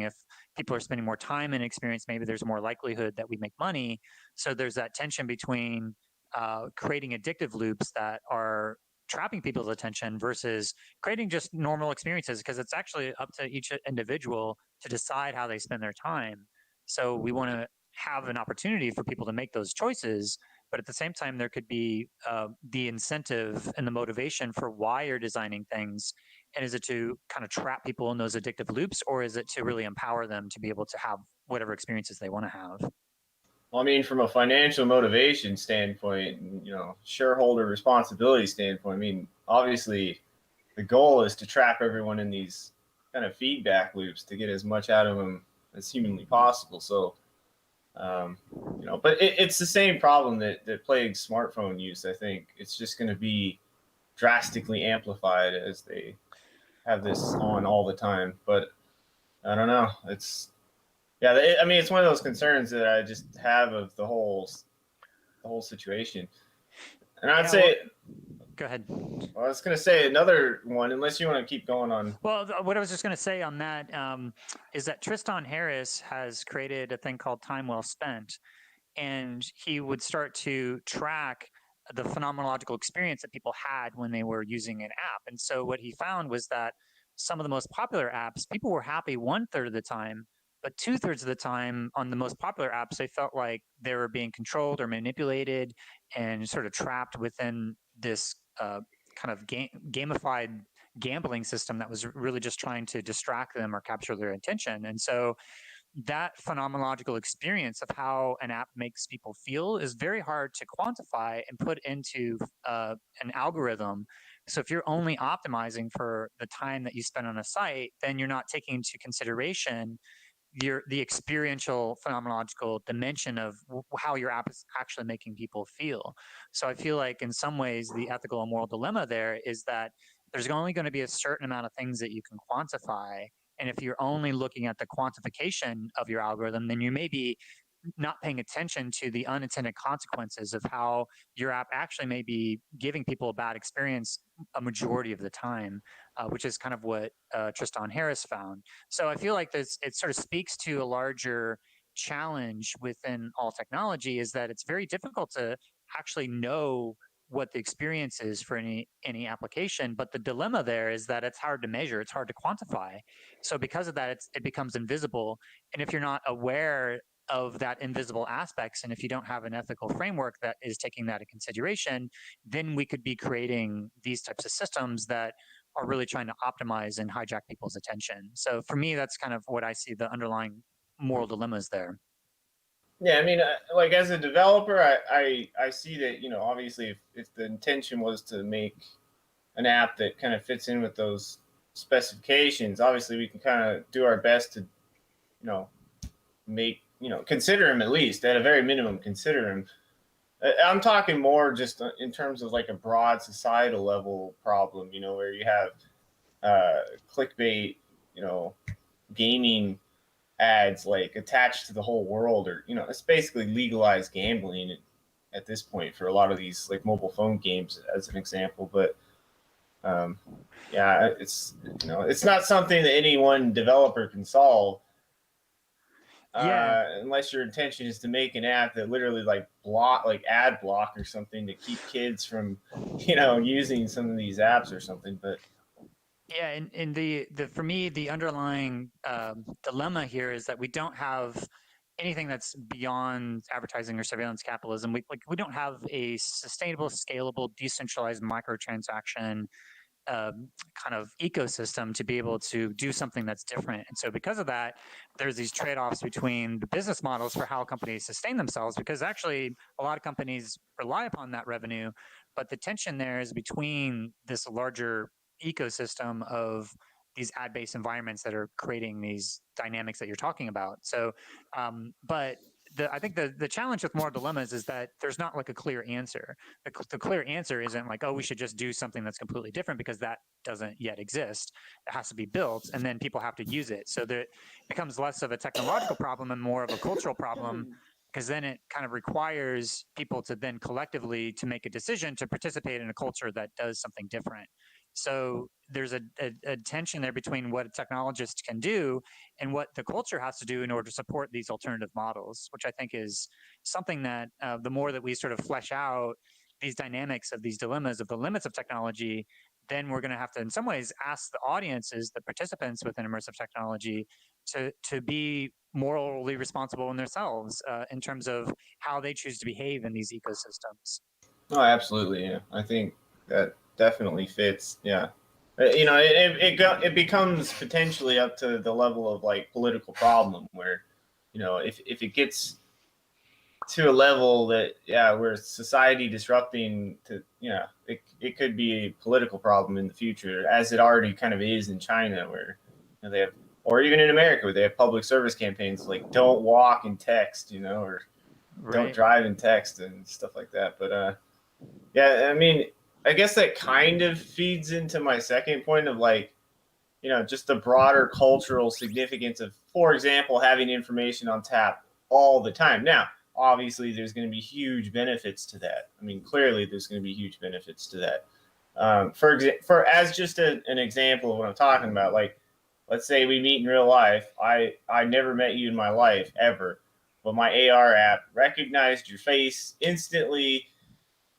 If people are spending more time in experience, maybe there's more likelihood that we make money. So there's that tension between creating addictive loops that are trapping people's attention versus creating just normal experiences, because it's actually up to each individual to decide how they spend their time. So we want to have an opportunity for people to make those choices, but at the same time, there could be the incentive and the motivation for why you're designing things. And is it to kind of trap people in those addictive loops, or is it to really empower them to be able to have whatever experiences they want to have? Well, I mean, from a financial motivation standpoint, and, shareholder responsibility standpoint, I mean, obviously the goal is to trap everyone in these kind of feedback loops to get as much out of them as humanly possible. So, but it's the same problem that plagues smartphone use. I think it's just going to be drastically amplified as they have this on all the time. But I don't know. I mean, it's one of those concerns that I just have of the whole situation. And I'd Yeah, well, say, go ahead. well, I was going to say another one, unless you want to keep going on. Well, what I was just going to say on that is that Tristan Harris has created a thing called Time Well Spent, and he would start to track the phenomenological experience that people had when they were using an app. And so what he found was that some of the most popular apps, people were happy 1/3 of the time, but 2/3 of the time on the most popular apps, they felt like they were being controlled or manipulated and sort of trapped within this kind of gamified gambling system that was really just trying to distract them or capture their attention. And so that phenomenological experience of how an app makes people feel is very hard to quantify and put into an algorithm. So if you're only optimizing for the time that you spend on a site, then you're not taking into consideration the experiential phenomenological dimension of how your app is actually making people feel. So I feel like in some ways the ethical and moral dilemma there is that there's only going to be a certain amount of things that you can quantify, and if you're only looking at the quantification of your algorithm, then you may be not paying attention to the unintended consequences of how your app actually may be giving people a bad experience a majority of the time, which is kind of what Tristan Harris found. So I feel like it sort of speaks to a larger challenge within all technology, is that it's very difficult to actually know what the experience is for any application, but the dilemma there is that it's hard to measure, it's hard to quantify. So because of that, it becomes invisible, and if you're not aware of that invisible aspects, and if you don't have an ethical framework that is taking that into consideration, then we could be creating these types of systems that are really trying to optimize and hijack people's attention. So for me, that's kind of what I see the underlying moral dilemmas there. Yeah, I mean, like as a developer, I see that obviously if the intention was to make an app that kind of fits in with those specifications, obviously we can kind of do our best to make consider them, at least at a very minimum, consider them. I'm talking more just in terms of like a broad societal level problem, where you have clickbait, gaming ads like attached to the whole world, or it's basically legalized gambling at this point for a lot of these like mobile phone games, as an example. But yeah, it's not something that any one developer can solve. Yeah, Unless your intention is to make an app that literally like ad block or something to keep kids from, using some of these apps or something. But yeah, and the for me the underlying dilemma here is that we don't have anything that's beyond advertising or surveillance capitalism. We don't have a sustainable, scalable, decentralized microtransaction kind of ecosystem to be able to do something that's different. And so because of that, there's these trade-offs between the business models for how companies sustain themselves, because actually a lot of companies rely upon that revenue, but the tension there is between this larger ecosystem of these ad-based environments that are creating these dynamics that you're talking about. So, but I think the challenge with moral dilemmas is that there's not like a clear answer. The clear answer isn't like, oh, we should just do something that's completely different, because that doesn't yet exist. It has to be built, and then people have to use it. So that it becomes less of a technological problem and more of a cultural problem, because then it kind of requires people to then collectively to make a decision to participate in a culture that does something different. So there's a tension there between what a technologist can do and what the culture has to do in order to support these alternative models, which I think is something that the more that we sort of flesh out these dynamics of these dilemmas of the limits of technology, then we're going to have to, in some ways, ask the audiences, the participants within immersive technology, to be morally responsible in themselves in terms of how they choose to behave in these ecosystems. No, absolutely. Yeah, I think that definitely fits. Yeah, it becomes potentially up to the level of like political problem where, if it gets to a level that where society disrupting to it could be a political problem in the future, as it already kind of is in China, where they have, or even in America where they have public service campaigns like don't walk and text, or don't drive and text and stuff like that. But yeah, I mean, I guess that kind of feeds into my second point of like, just the broader cultural significance of, for example, having information on tap all the time. Now, obviously, there's going to be huge benefits to that. I mean, clearly, there's going to be huge benefits to that. For as just an example of what I'm talking about, like, let's say we meet in real life. I never met you in my life ever, but my AR app recognized your face instantly,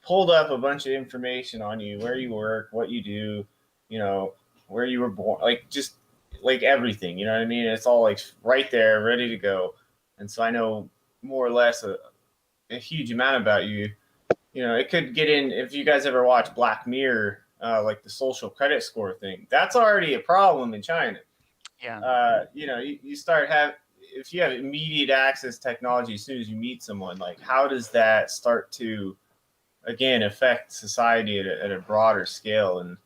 pulled up a bunch of information on you, where you work, what you do, you know, where you were born, like just like everything, you know what I mean? It's all like right there, ready to go. And so I know more or less a huge amount about you. It could get in, if you guys ever watch Black Mirror, like the social credit score thing, that's already a problem in China. Yeah. You start have, if you have immediate access technology as soon as you meet someone, like how does that start to again affect society at a broader scale? And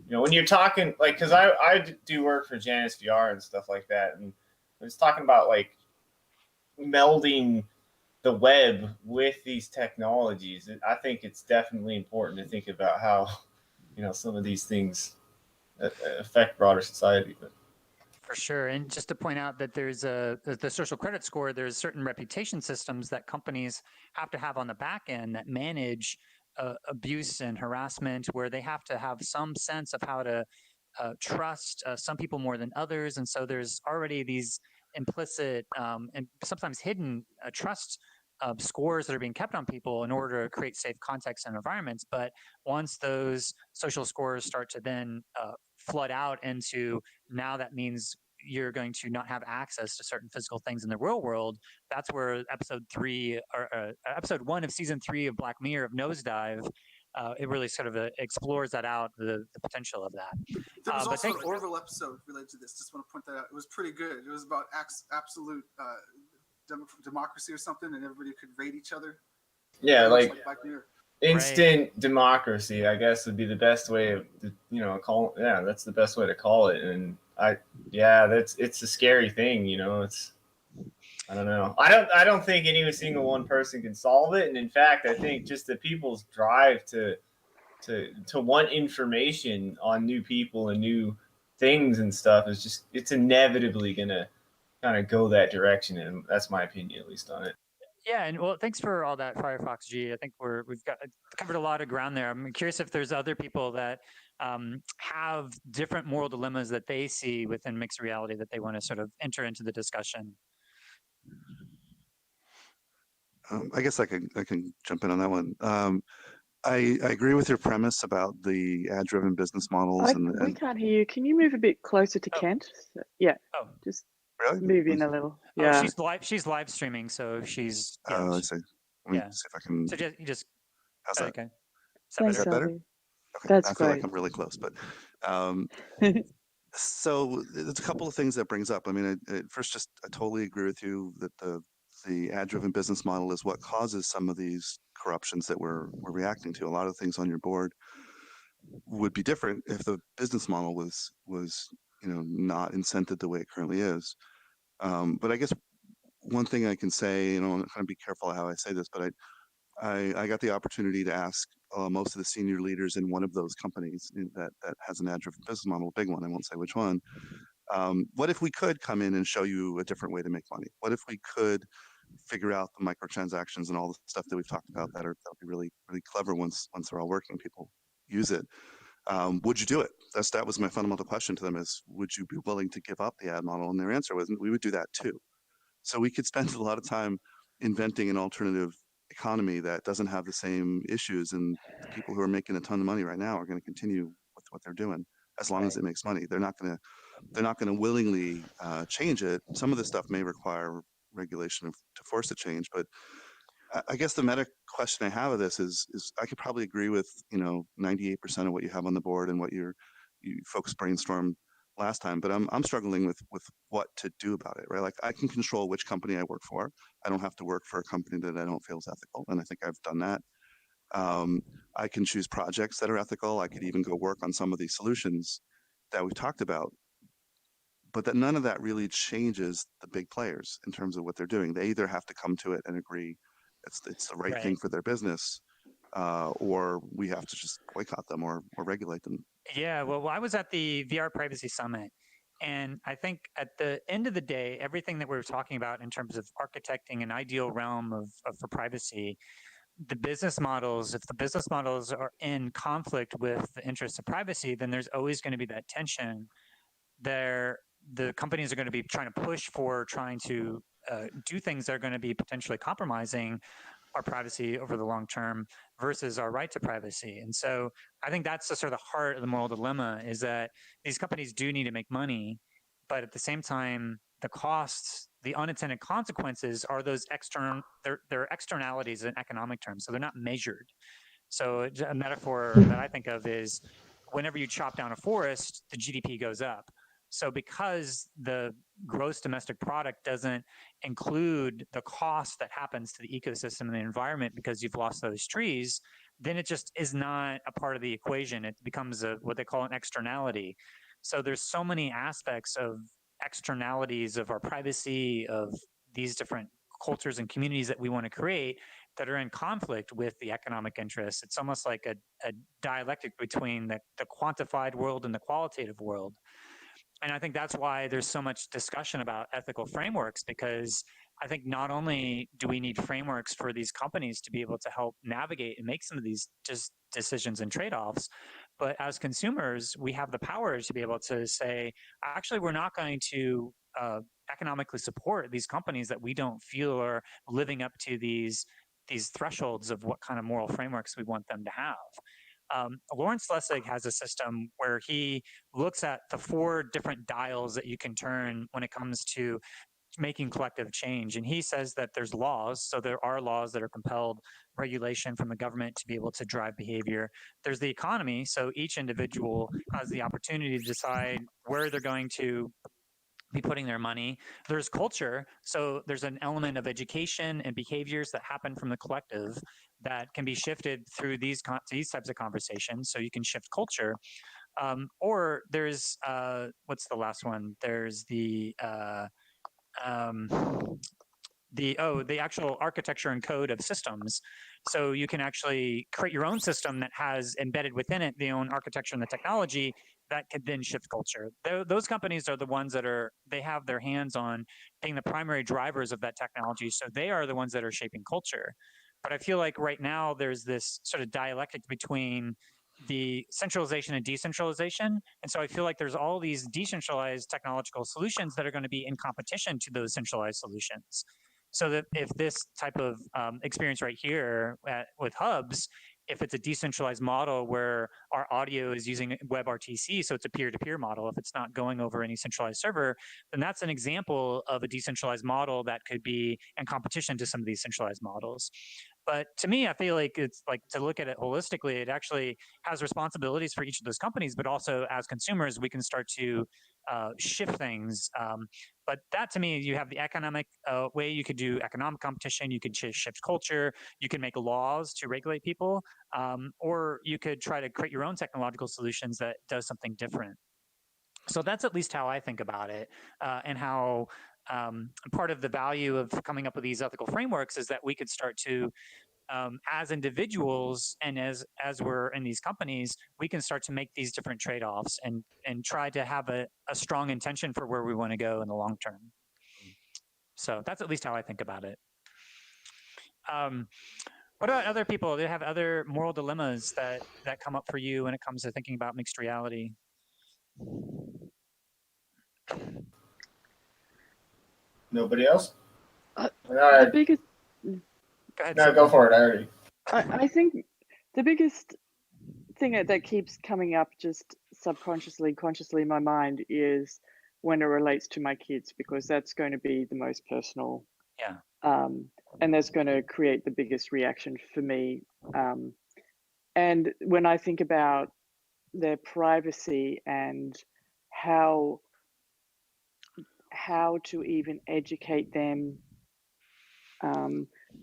when you're talking like, because I do work for Janus VR and stuff like that, and it's talking about like melding the web with these technologies. I think it's definitely important to think about how some of these things affect broader society. But For sure. And just to point out that there's the social credit score, there's certain reputation systems that companies have to have on the back end that manage abuse and harassment, where they have to have some sense of how to trust some people more than others. And so there's already these implicit and sometimes hidden trust scores that are being kept on people in order to create safe contexts and environments. But once those social scores start to then flood out into, now that means you're going to not have access to certain physical things in the real world. That's where episode 1 of season 3 of Black Mirror of Nosedive, it really sort of explores that out, the potential of that. There was also an Orville episode related to this. Just want to point that out. It was pretty good. It was about absolute democracy or something, and everybody could rate each other. Yeah, like instant democracy, I guess, would be the best way of call. Yeah, that's the best way to call it. And it's a scary thing. It's, I don't know. I don't think any single one person can solve it. And in fact, I think just the people's drive to want information on new people and new things and stuff is just, it's inevitably gonna kind of go that direction. And that's my opinion, at least, on it. Yeah, and well, thanks for all that, Firefox G. I think we've got covered a lot of ground there. I'm curious if there's other people that have different moral dilemmas that they see within mixed reality that they want to sort of enter into the discussion. I guess I can jump in on that one. I agree with your premise about the ad-driven business models. We can't hear you. Can you move a bit closer to Kent? Yeah. Oh, just really? Move in a little. Yeah. Oh, she's live streaming, so she's. Oh, I see. Let me see if I can. So you just. How's that? Okay. Thanks, is that better? Okay. That's I feel great. Like I'm really close, but so there's a couple of things that brings up. I mean, first, just I totally agree with you that the ad-driven business model is what causes some of these corruptions that we're reacting to. A lot of things on your board would be different if the business model was not incented the way it currently is. But I guess one thing I can say, I'm trying to be careful how I say this, but I got the opportunity to ask most of the senior leaders in one of those companies that has an ad-driven business model, a big one, I won't say which one. What if we could come in and show you a different way to make money? What if we could figure out the microtransactions and all the stuff that we've talked about that'll be really, really clever once they're all working, people use it. Would you do it? That was my fundamental question to them: is would you be willing to give up the ad model? And their answer was, we would do that too. So we could spend a lot of time inventing an alternative economy that doesn't have the same issues, and the people who are making a ton of money right now are going to continue with what they're doing as long as it makes money. They're not going to willingly change it. Some of this stuff may require regulation to force a change, but I guess the meta question I have of this is I could probably agree with 98% of what you have on the board and what you folks brainstormed last time, but I'm struggling with what to do about it, right? Like, I can control which company I work for. I don't have to work for a company that I don't feel is ethical, and I think I've done that. I can choose projects that are ethical. I could even go work on some of these solutions that we've talked about, but that none of that really changes the big players in terms of what they're doing. They either have to come to it and agree it's the right thing for their business, or we have to just boycott them or regulate them. Yeah, well, I was at the VR Privacy Summit, and I think at the end of the day, everything that we were talking about in terms of architecting an ideal realm of for privacy, the business models, if the business models are in conflict with the interests of privacy, then there's always going to be that tension there. The companies are going to be trying to push for trying to do things that are going to be potentially compromising our privacy over the long term versus our right to privacy. And so I think that's the sort of heart of the moral dilemma, is that these companies do need to make money, but at the same time, the costs, the unintended consequences are those they're externalities in economic terms. So they're not measured. So a metaphor that I think of is whenever you chop down a forest, the GDP goes up. So because the gross domestic product doesn't include the cost that happens to the ecosystem and the environment because you've lost those trees, then it just is not a part of the equation. It becomes what they call an externality. So there's so many aspects of externalities of our privacy, of these different cultures and communities that we want to create that are in conflict with the economic interests. It's almost like a dialectic between the quantified world and the qualitative world. And I think that's why there's so much discussion about ethical frameworks, because I think not only do we need frameworks for these companies to be able to help navigate and make some of these just decisions and trade-offs, but as consumers, we have the power to be able to say, actually, we're not going to economically support these companies that we don't feel are living up to these thresholds of what kind of moral frameworks we want them to have. Lawrence Lessig has a system where he looks at the 4 different dials that you can turn when it comes to making collective change. And he says that there's laws. So there are laws that are compelled regulation from the government to be able to drive behavior. There's the economy. So each individual has the opportunity to decide where they're going to be putting their money. There's culture. So there's an element of education and behaviors that happen from the collective that can be shifted through these types of conversations. So you can shift culture. Or there's, what's the last one? There's the actual architecture and code of systems. So you can actually create your own system that has embedded within it the own architecture and the technology that could then shift culture. Those companies are the ones that they have their hands on being the primary drivers of that technology. So they are the ones that are shaping culture. But I feel like right now there's this sort of dialectic between the centralization and decentralization. And so I feel like there's all these decentralized technological solutions that are going to be in competition to those centralized solutions. So that if this type of experience right here with hubs, if it's a decentralized model where our audio is using WebRTC, so it's a peer-to-peer model, if it's not going over any centralized server, then that's an example of a decentralized model that could be in competition to some of these centralized models. But to me, I feel like it's like, to look at it holistically, it actually has responsibilities for each of those companies, but also as consumers, we can start to shift things. But that, to me, you have the economic way. You could do economic competition. You could shift culture. You can make laws to regulate people, or you could try to create your own technological solutions that does something different. So that's at least how I think about it, and how part of the value of coming up with these ethical frameworks is that we could start to, as individuals and as we're in these companies, we can start to make these different trade-offs and try to have a strong intention for where we want to go in the long term. So that's at least how I think about it. What about other people? Do you have other moral dilemmas that come up for you when it comes to thinking about mixed reality? Nobody else? The biggest, Go ahead. No, Sophie. go for it. I already. I think the biggest thing that keeps coming up just subconsciously, consciously in my mind is when it relates to my kids, because that's going to be the most personal. Yeah. And that's going to create the biggest reaction for me. And when I think about their privacy and how to even educate them,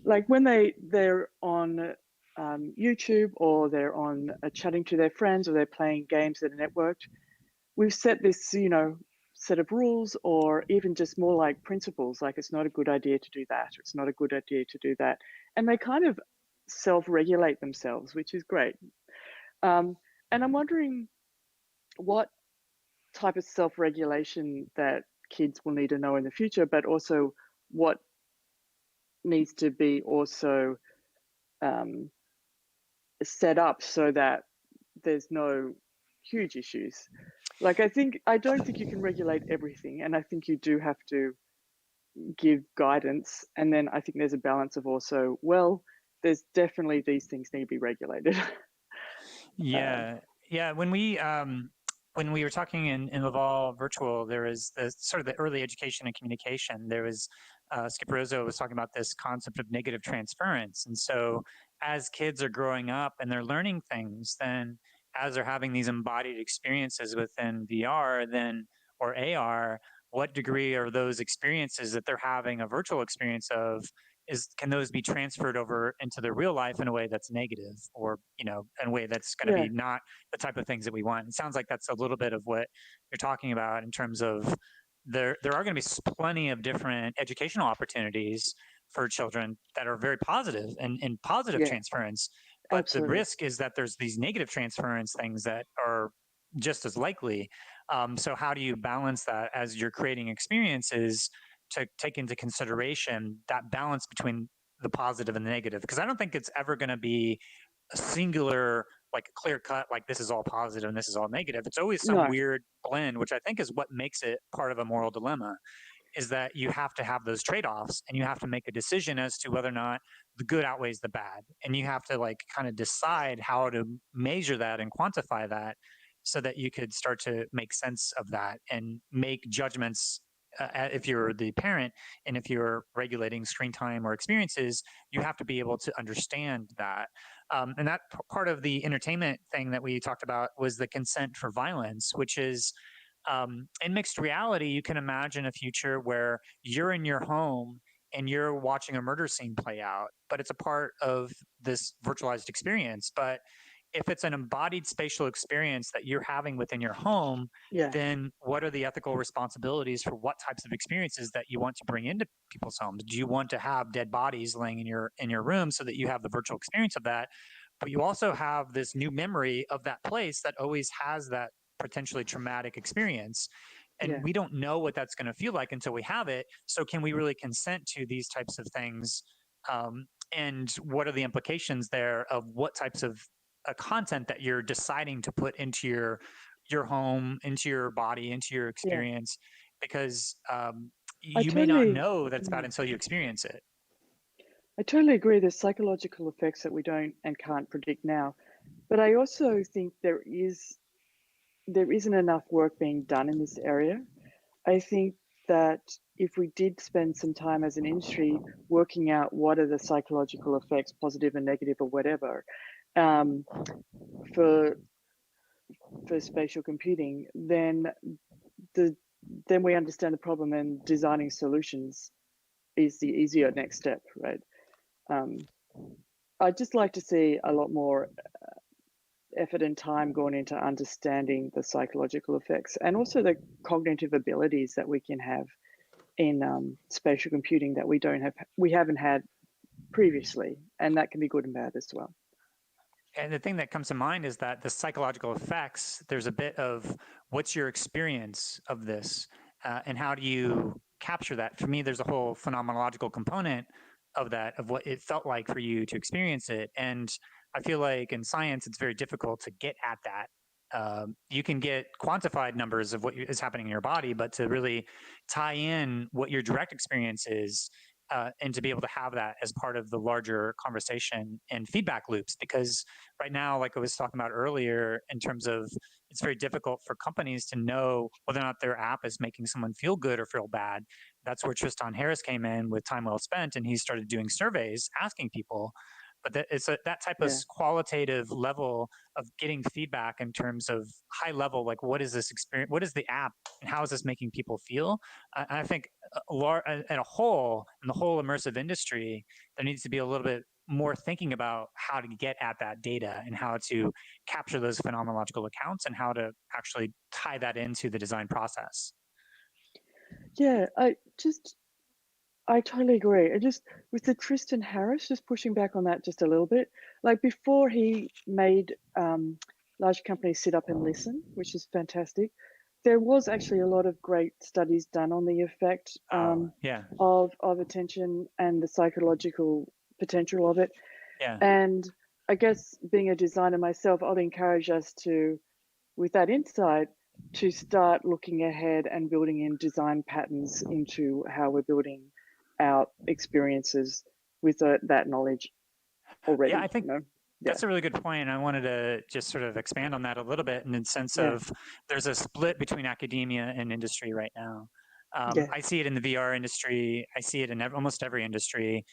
like when they're on YouTube, or they're on chatting to their friends, or they're playing games that are networked, we've set this, set of rules, or even just more like principles, like it's not a good idea to do that, or it's not a good idea to do that. And they kind of self-regulate themselves, which is great. And I'm wondering what type of self-regulation that kids will need to know in the future, but also what needs to be also set up so that there's no huge issues. Like I don't think you can regulate everything, and I think you do have to give guidance. And then I think there's a balance of also, well, there's definitely these things need to be regulated. Yeah, yeah. When we were talking in Laval Virtual, there was the sort of the early education and communication. There was Skip Rizzo was talking about this concept of negative transference, and so as kids are growing up and they're learning things, then as they're having these embodied experiences within VR, then or AR, what degree are those experiences that they're having a virtual experience of? Can those be transferred over into the real life in a way that's negative, or in a way that's going to Yeah. be not the type of things that we want? It sounds like that's a little bit of what you're talking about in terms of there are going to be plenty of different educational opportunities for children that are very positive and positive Yeah, transference, but the absolutely. risk is that there's these negative transference things that are just as likely. So how do you balance that as you're creating experiences to take into consideration that balance between the positive and the negative? Because I don't think it's ever going to be a singular, like a clear cut, like this is all positive and this is all negative. It's always some No, weird blend, which I think is what makes it part of a moral dilemma, is that you have to have those trade-offs and you have to make a decision as to whether or not the good outweighs the bad. And you have to like kind of decide how to measure that and quantify that so that you could start to make sense of that and make judgments. If you're the parent and if you're regulating screen time or experiences, you have to be able to understand that. And that part of the entertainment thing that we talked about was the consent for violence, which is in mixed reality, you can imagine a future where you're in your home and you're watching a murder scene play out, but it's a part of this virtualized experience. But if it's an embodied spatial experience that you're having within your home, yeah, then what are the ethical responsibilities for what types of experiences that you want to bring into people's homes? Do you want to have dead bodies laying in your room so that you have the virtual experience of that? But you also have this new memory of that place that always has that potentially traumatic experience. And yeah, we don't know what that's going to feel like until we have it. So, can we really consent to these types of things? And what are the implications there of what types of content that you're deciding to put into your home, into your body, into your yeah. experience? Because I you may not totally, know that it's bad mm, until you experience it. I totally agree. There's psychological effects that we don't and can't predict now, but I also think there isn't enough work being done in this area. I think that if we did spend some time as an industry working out what are the psychological effects, positive and negative or whatever, um, for spatial computing, then we understand the problem, and designing solutions is the easier next step, right? I'd just like to see a lot more effort and time going into understanding the psychological effects and also the cognitive abilities that we can have in spatial computing that we haven't had previously, and that can be good and bad as well. And the thing that comes to mind is that the psychological effects, there's a bit of what's your experience of this and how do you capture that? For me, there's a whole phenomenological component of that, of what it felt like for you to experience it. And I feel like in science, it's very difficult to get at that. You can get quantified numbers of what is happening in your body, but to really tie in what your direct experience is, and to be able to have that as part of the larger conversation and feedback loops. Because right now, like I was talking about earlier, in terms of it's very difficult for companies to know whether or not their app is making someone feel good or feel bad. That's where Tristan Harris came in with Time Well Spent, and he started doing surveys asking people. But it's that type of qualitative level of getting feedback in terms of high level, like what is this experience, what is the app, and how is this making people feel? I think at a whole, in the whole immersive industry, there needs to be a little bit more thinking about how to get at that data and how to capture those phenomenological accounts and how to actually tie that into the design process. Yeah, I totally agree. Just with the Tristan Harris, just pushing back on that just a little bit. Like before he made large companies sit up and listen, which is fantastic. There was actually a lot of great studies done on the effect of attention and the psychological potential of it. Yeah. And I guess being a designer myself, I'd encourage us to, with that insight, to start looking ahead and building in design patterns into how we're building our experiences with that knowledge already. Yeah, I think that's a really good point. I wanted to just sort of expand on that a little bit in the sense of there's a split between academia and industry right now. I see it in the VR industry. I see it in almost every industry.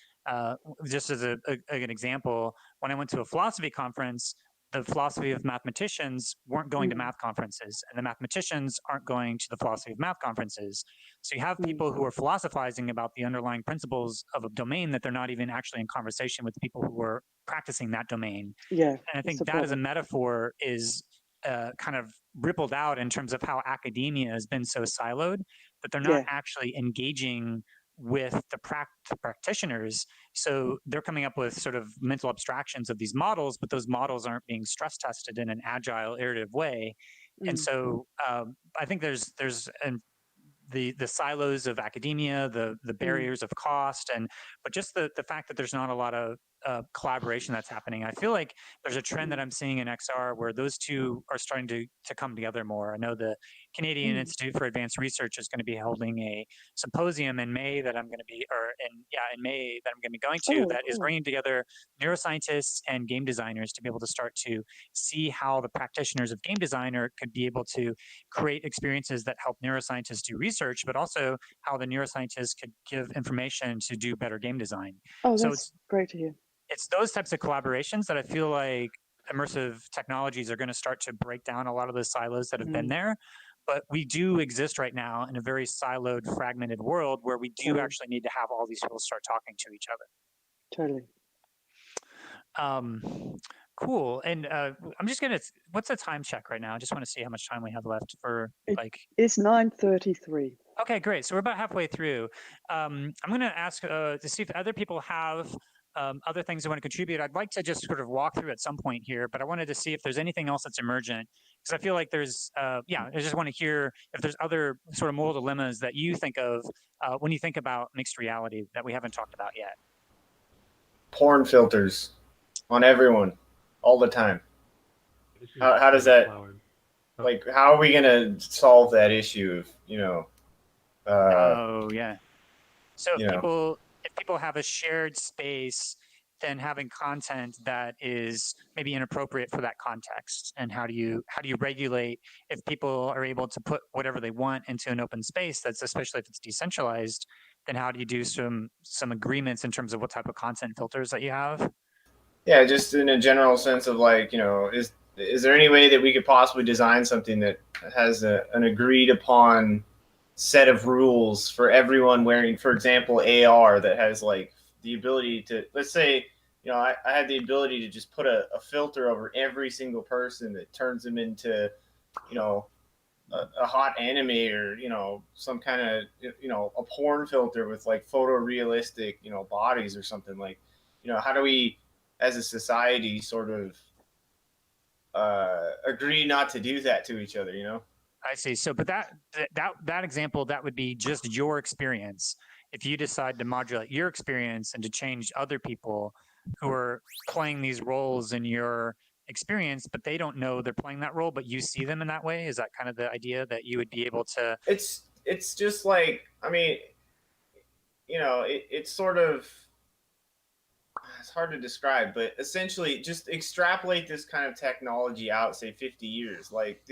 Just as an example, when I went to a philosophy conference, the philosophy of mathematicians weren't going to math conferences, and the mathematicians aren't going to the philosophy of math conferences. So you have people who are philosophizing about the underlying principles of a domain that they're not even actually in conversation with the people who are practicing that domain. Yeah. And I think that as a metaphor is kind of rippled out in terms of how academia has been so siloed that they're not actually engaging with the practitioners. So they're coming up with sort of mental abstractions of these models, but those models aren't being stress tested in an agile, iterative way. And so I think there's the silos of academia, the barriers of cost, but just the fact that there's not a lot of collaboration that's happening. I feel like there's a trend that I'm seeing in XR where those two are starting to come together more. I know the Canadian Institute for Advanced Research is going to be holding a symposium in May that I'm going to be, in May that I'm going to be going to, that is bringing together neuroscientists and game designers to be able to start to see how the practitioners of game designer could be able to create experiences that help neuroscientists do research, but also how the neuroscientists could give information to do better game design. Oh, so that's great to hear. It's those types of collaborations that I feel like immersive technologies are going to start to break down a lot of the silos that have been there. But we do exist right now in a very siloed, fragmented world where we do actually need to have all these people start talking to each other. Totally. Cool. And I'm just going to, what's the time check right now? I just want to see how much time we have left for It's 9:33. Okay, great. So we're about halfway through. I'm going to ask to see if other people have other things they want to contribute. I'd like to just sort of walk through at some point here, but I wanted to see if there's anything else that's emergent, because I feel like there's, I just want to hear if there's other sort of moral dilemmas that you think of when you think about mixed reality that we haven't talked about yet. Porn filters on everyone all the time. How does that, like, how are we going to solve that issue of, So if people have a shared space, then having content that is maybe inappropriate for that context, and how do you regulate if people are able to put whatever they want into an open space, that's especially if it's decentralized, then how do you do some agreements in terms of what type of content filters that you have? Yeah, just in a general sense of like, is there any way that we could possibly design something that has an agreed upon set of rules for everyone wearing, for example, AR, that has like the ability to, let's say, I had the ability to just put a filter over every single person that turns them into, a hot anime, or, some kind of, a porn filter with like photorealistic, bodies or something. Like, how do we as a society sort of agree not to do that to each other, I see. So, but that example, that would be just your experience. if you decide to modulate your experience and to change other people who are playing these roles in your experience, but they don't know they're playing that role, but you see them in that way? Is that kind of the idea, that you would be able to? It's just like, I mean, it's sort of, it's hard to describe, but essentially just extrapolate this kind of technology out, say 50 years. Like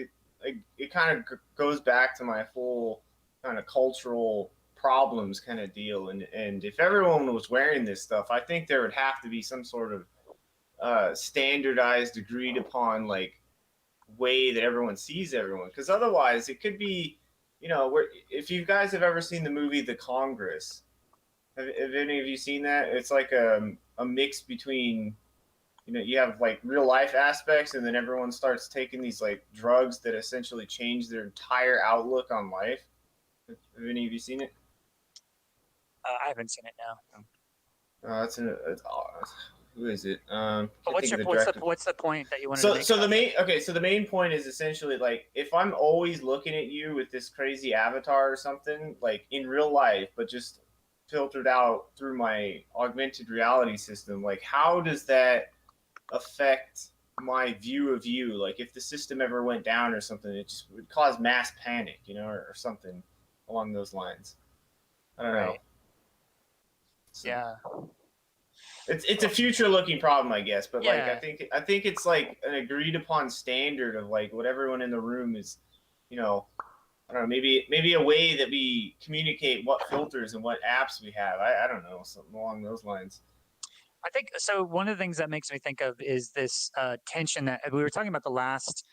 it kind of goes back to my full kind of cultural problems kind of deal. And if everyone was wearing this stuff, I think there would have to be some sort of standardized, agreed upon, like, way that everyone sees everyone. Because otherwise it could be, if you guys have ever seen the movie The Congress, have any of you seen that? It's like a mix between, you have like real life aspects, and then everyone starts taking these like drugs that essentially change their entire outlook on life. Have any of you seen it? I haven't seen it now. Who is it? But What's the point that you wanted to make? So the main point is essentially, like, if I'm always looking at you with this crazy avatar or something, like in real life, but just filtered out through my augmented reality system, like, how does that affect my view of you? Like, if the system ever went down or something, it just would cause mass panic, or something along those lines. I don't know. So, yeah, it's a future looking problem, I guess, but like, Yeah. I think it's like an agreed upon standard of like what everyone in the room is, I don't know, maybe a way that we communicate what filters and what apps we have. I don't know, something along those lines. I think so. One of the things that makes me think of is this tension that we were talking about the last.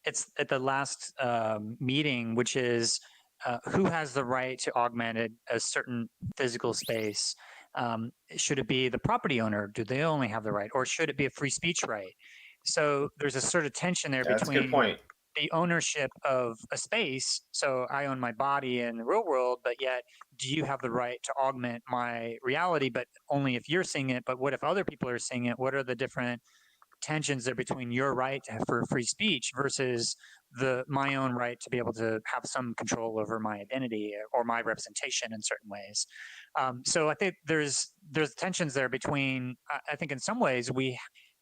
It's at the last meeting, which is who has the right to augment a certain physical space. Should it be the property owner? Do they only have the right, or should it be a free speech right? So there's a sort of tension there That's a good between point. the ownership of a space. So I own my body in the real world, but yet do you have the right to augment my reality, but only if you're seeing it? But what if other people are seeing it? What are the different tensions there between your right for free speech versus my own right to be able to have some control over my identity or my representation in certain ways? So I think there's tensions there between. I think in some ways we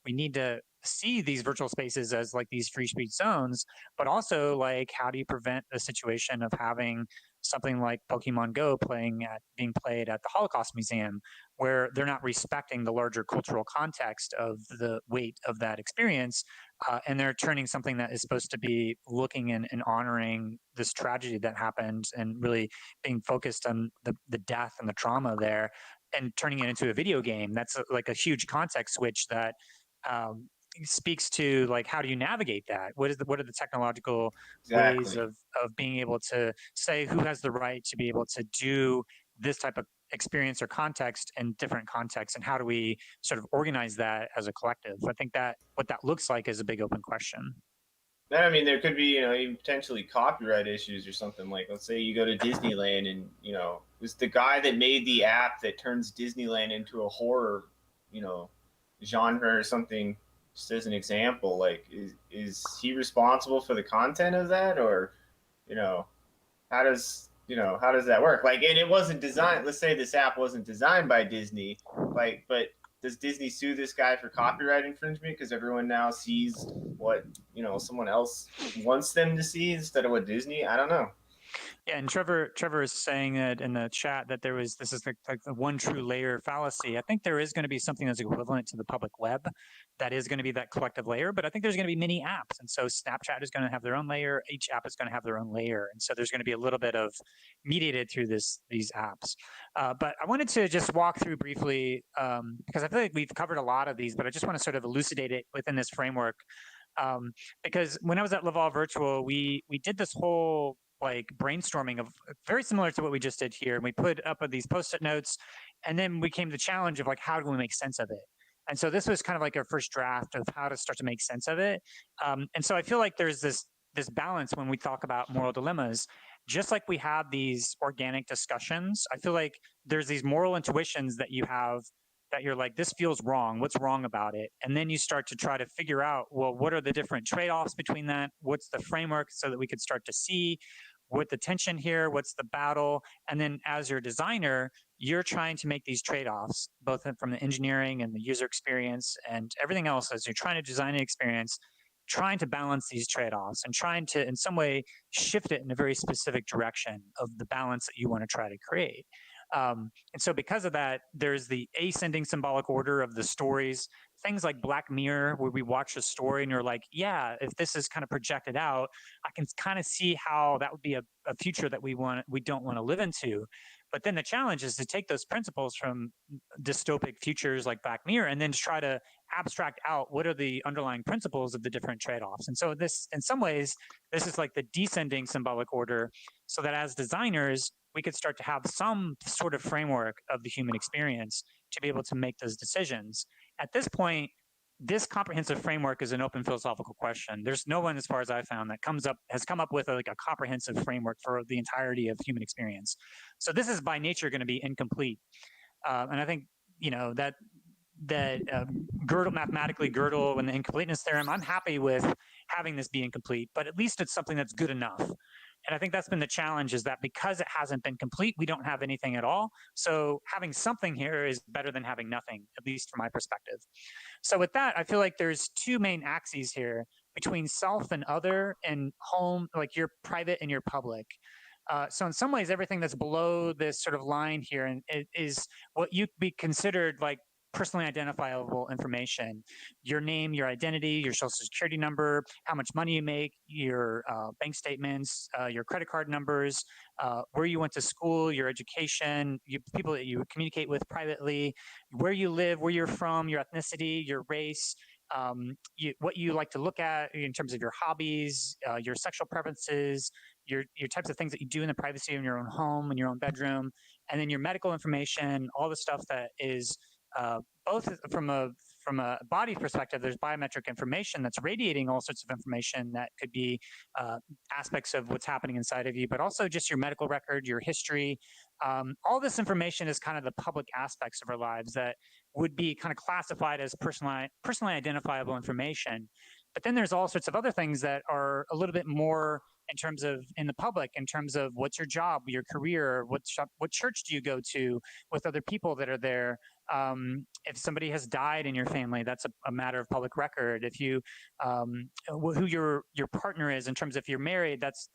need to see these virtual spaces as like these free speech zones, but also like, how do you prevent the situation of having something like Pokemon Go being played at the Holocaust Museum, where they're not respecting the larger cultural context of the weight of that experience, and they're turning something that is supposed to be looking and honoring this tragedy that happened and really being focused on the death and the trauma there, and turning it into a video game. That's like a huge context switch that speaks to, like, how do you navigate that? What are the technological ways of being able to say who has the right to be able to do this type of experience or context in different contexts, and how do we sort of organize that as a collective? I think that what that looks like is a big open question. Then, I mean, there could be, even potentially copyright issues or something. Like, let's say you go to Disneyland and, it's the guy that made the app that turns Disneyland into a horror, genre or something, just as an example. Like, is he responsible for the content of that? Or, how does that work? Like, and it wasn't designed, let's say this app wasn't designed by Disney, like, but does Disney sue this guy for copyright infringement because everyone now sees what someone else wants them to see instead of what Disney? I don't know. Yeah, and Trevor is saying that in the chat that this is like the one true layer fallacy. I think there is going to be something that's equivalent to the public web that is going to be that collective layer, but I think there's going to be many apps. And so Snapchat is going to have their own layer. Each app is going to have their own layer. And so there's going to be a little bit of mediated through these apps. But I wanted to just walk through briefly, because I feel like we've covered a lot of these, but I just want to sort of elucidate it within this framework. Because when I was at Laval Virtual, we did this whole like brainstorming of very similar to what we just did here. And we put up these post-it notes, and then we came to the challenge of like, how do we make sense of it? And so this was kind of like our first draft of how to start to make sense of it. And so I feel like there's this balance when we talk about moral dilemmas. Just like we have these organic discussions, I feel like there's these moral intuitions that you have that you're like, this feels wrong. What's wrong about it? And then you start to try to figure out, well, what are the different trade-offs between that? What's the framework so that we could start to see what the tension here, what's the battle, and then as your designer, you're trying to make these trade-offs, both from the engineering and the user experience and everything else. As you're trying to design an experience, trying to balance these trade-offs and trying to, in some way, shift it in a very specific direction of the balance that you want to try to create. And so because of that, there's the ascending symbolic order of the stories, things like Black Mirror, where we watch a story and you're like, yeah, if this is kind of projected out, I can kind of see how that would be a future that we don't want to live into. But then the challenge is to take those principles from dystopic futures like Black Mirror and then try to abstract out what are the underlying principles of the different trade-offs. And so this, in some ways, this is like the descending symbolic order, so that as designers, we could start to have some sort of framework of the human experience to be able to make those decisions. At this point, this comprehensive framework is an open philosophical question. There's no one, as far as I found, that has come up with a comprehensive framework for the entirety of human experience. So this is by nature going to be incomplete. And I think, you know, that mathematically Gödel and the incompleteness theorem, I'm happy with having this be incomplete, but at least it's something that's good enough. And I think that's been the challenge, is that because it hasn't been complete, we don't have anything at all. So having something here is better than having nothing, at least from my perspective. So with that, I feel like there's two main axes here between self and other, and home, like your private and your public. So in some ways, everything that's below this sort of line here and is what you be considered like personally identifiable information: your name, your identity, your social security number, how much money you make, your bank statements, your credit card numbers, where you went to school, your education, people that you communicate with privately, where you live, where you're from, your ethnicity, your race, what you like to look at in terms of your hobbies, your sexual preferences, your types of things that you do in the privacy of your own home, in your own bedroom, and then your medical information, all the stuff that is both from a body perspective. There's biometric information that's radiating all sorts of information that could be aspects of what's happening inside of you, but also just your medical record, your history. All this information is kind of the public aspects of our lives that would be kind of classified as personally identifiable information. But then there's all sorts of other things that are a little bit more in terms of in the public, in terms of what's your job, your career, what church do you go to, with other people that are there. If somebody has died in your family, that's a matter of public record. If you, who your partner is, in terms of if you're married, that's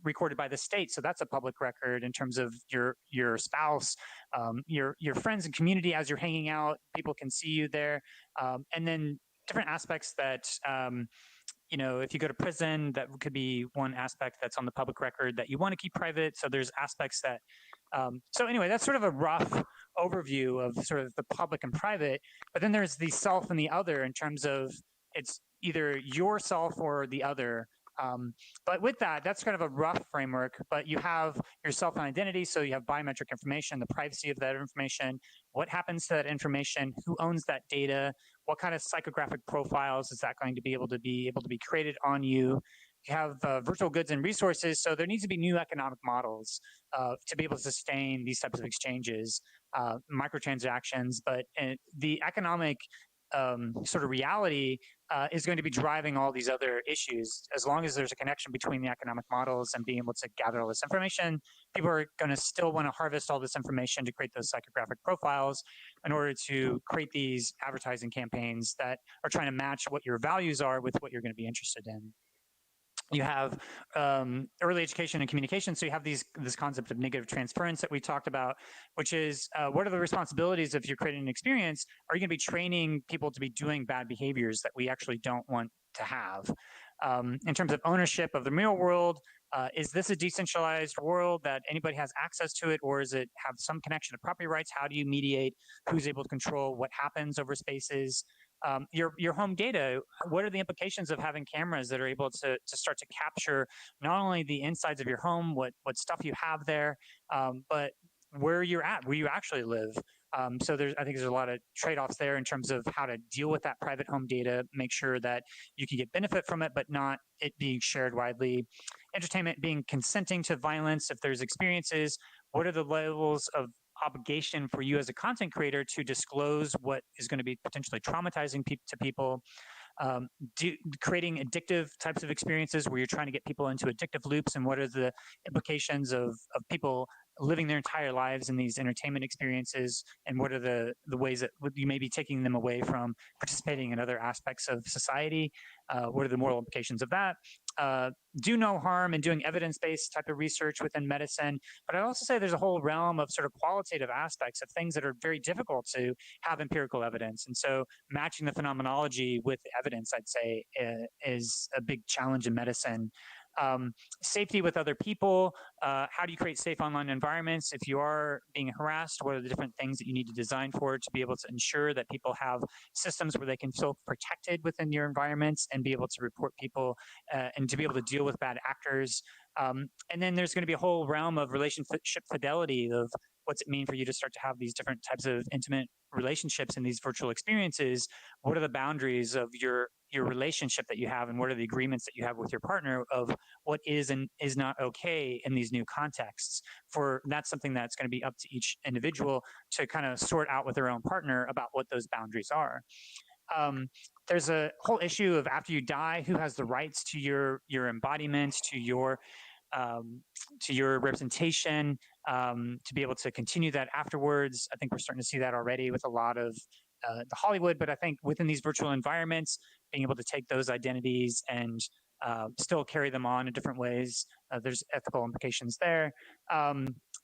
recorded by the state, so that's a public record. In terms of your spouse, your friends and community, as you're hanging out, people can see you there, and then different aspects that. You know, if you go to prison, that could be one aspect that's on the public record that you want to keep private. So there's aspects that, so anyway, that's sort of a rough overview of sort of the public and private. But then there's the self and the other, in terms of it's either yourself or the other. But with that, that's kind of a rough framework, but you have your self and identity. So you have biometric information, the privacy of that information, what happens to that information, who owns that data, what kind of psychographic profiles is that going to be able to be created on you. You have virtual goods and resources. So there needs to be new economic models to be able to sustain these types of exchanges, microtransactions, but the economic sort of reality is going to be driving all these other issues. As long as there's a connection between the economic models and being able to gather all this information, people are going to still want to harvest all this information to create those psychographic profiles in order to create these advertising campaigns that are trying to match what your values are with what you're going to be interested in. You have early education and communication. So you have this concept of negative transference that we talked about, which is what are the responsibilities if you're creating an experience? Are you going to be training people to be doing bad behaviors that we actually don't want to have? In terms of ownership of the real world, is this a decentralized world that anybody has access to it, or is it have some connection to property rights? How do you mediate who's able to control what happens over spaces? Your home data, what are the implications of having cameras that are able to start to capture not only the insides of your home, what stuff you have there, but where you're at, where you actually live. So I think there's a lot of trade-offs there in terms of how to deal with that private home data, make sure that you can get benefit from it, but not it being shared widely. Entertainment being consenting to violence. If there's experiences, what are the levels of obligation for you as a content creator to disclose what is going to be potentially traumatizing to people? creating addictive types of experiences where you're trying to get people into addictive loops, and what are the implications of people living their entire lives in these entertainment experiences, and what are the ways that you may be taking them away from participating in other aspects of society. What are the moral implications of that? Do no harm and doing evidence-based type of research within medicine. But I also say there's a whole realm of sort of qualitative aspects of things that are very difficult to have empirical evidence. And so matching the phenomenology with the evidence, I'd say, is a big challenge in medicine. Safety with other people. How do you create safe online environments? If you are being harassed, what are the different things that you need to design for to be able to ensure that people have systems where they can feel protected within your environments and be able to report people and to be able to deal with bad actors. And then there's going to be a whole realm of relationship fidelity of what's it mean for you to start to have these different types of intimate relationships in these virtual experiences. What are the boundaries of your relationship that you have, and what are the agreements that you have with your partner of what is and is not okay in these new contexts? For that's something that's going to be up to each individual to kind of sort out with their own partner about what those boundaries are. There's a whole issue of after you die, who has the rights to your embodiment, to your representation, to be able to continue that afterwards. I think we're starting to see that already with a lot of the Hollywood, but I think within these virtual environments, being able to take those identities and still carry them on in different ways. There's ethical implications there.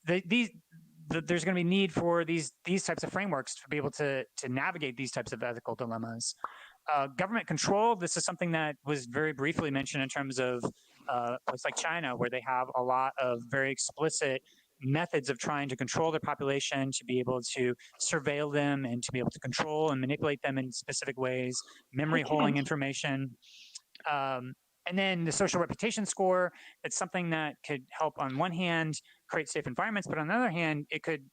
There's going to be need for these types of frameworks to be able to navigate these types of ethical dilemmas. Government control. This is something that was very briefly mentioned in terms of places like China, where they have a lot of very explicit methods of trying to control their population, to be able to surveil them and to be able to control and manipulate them in specific ways, memory holding information. And then the social reputation score, it's something that could help on one hand create safe environments, but on the other hand, it could,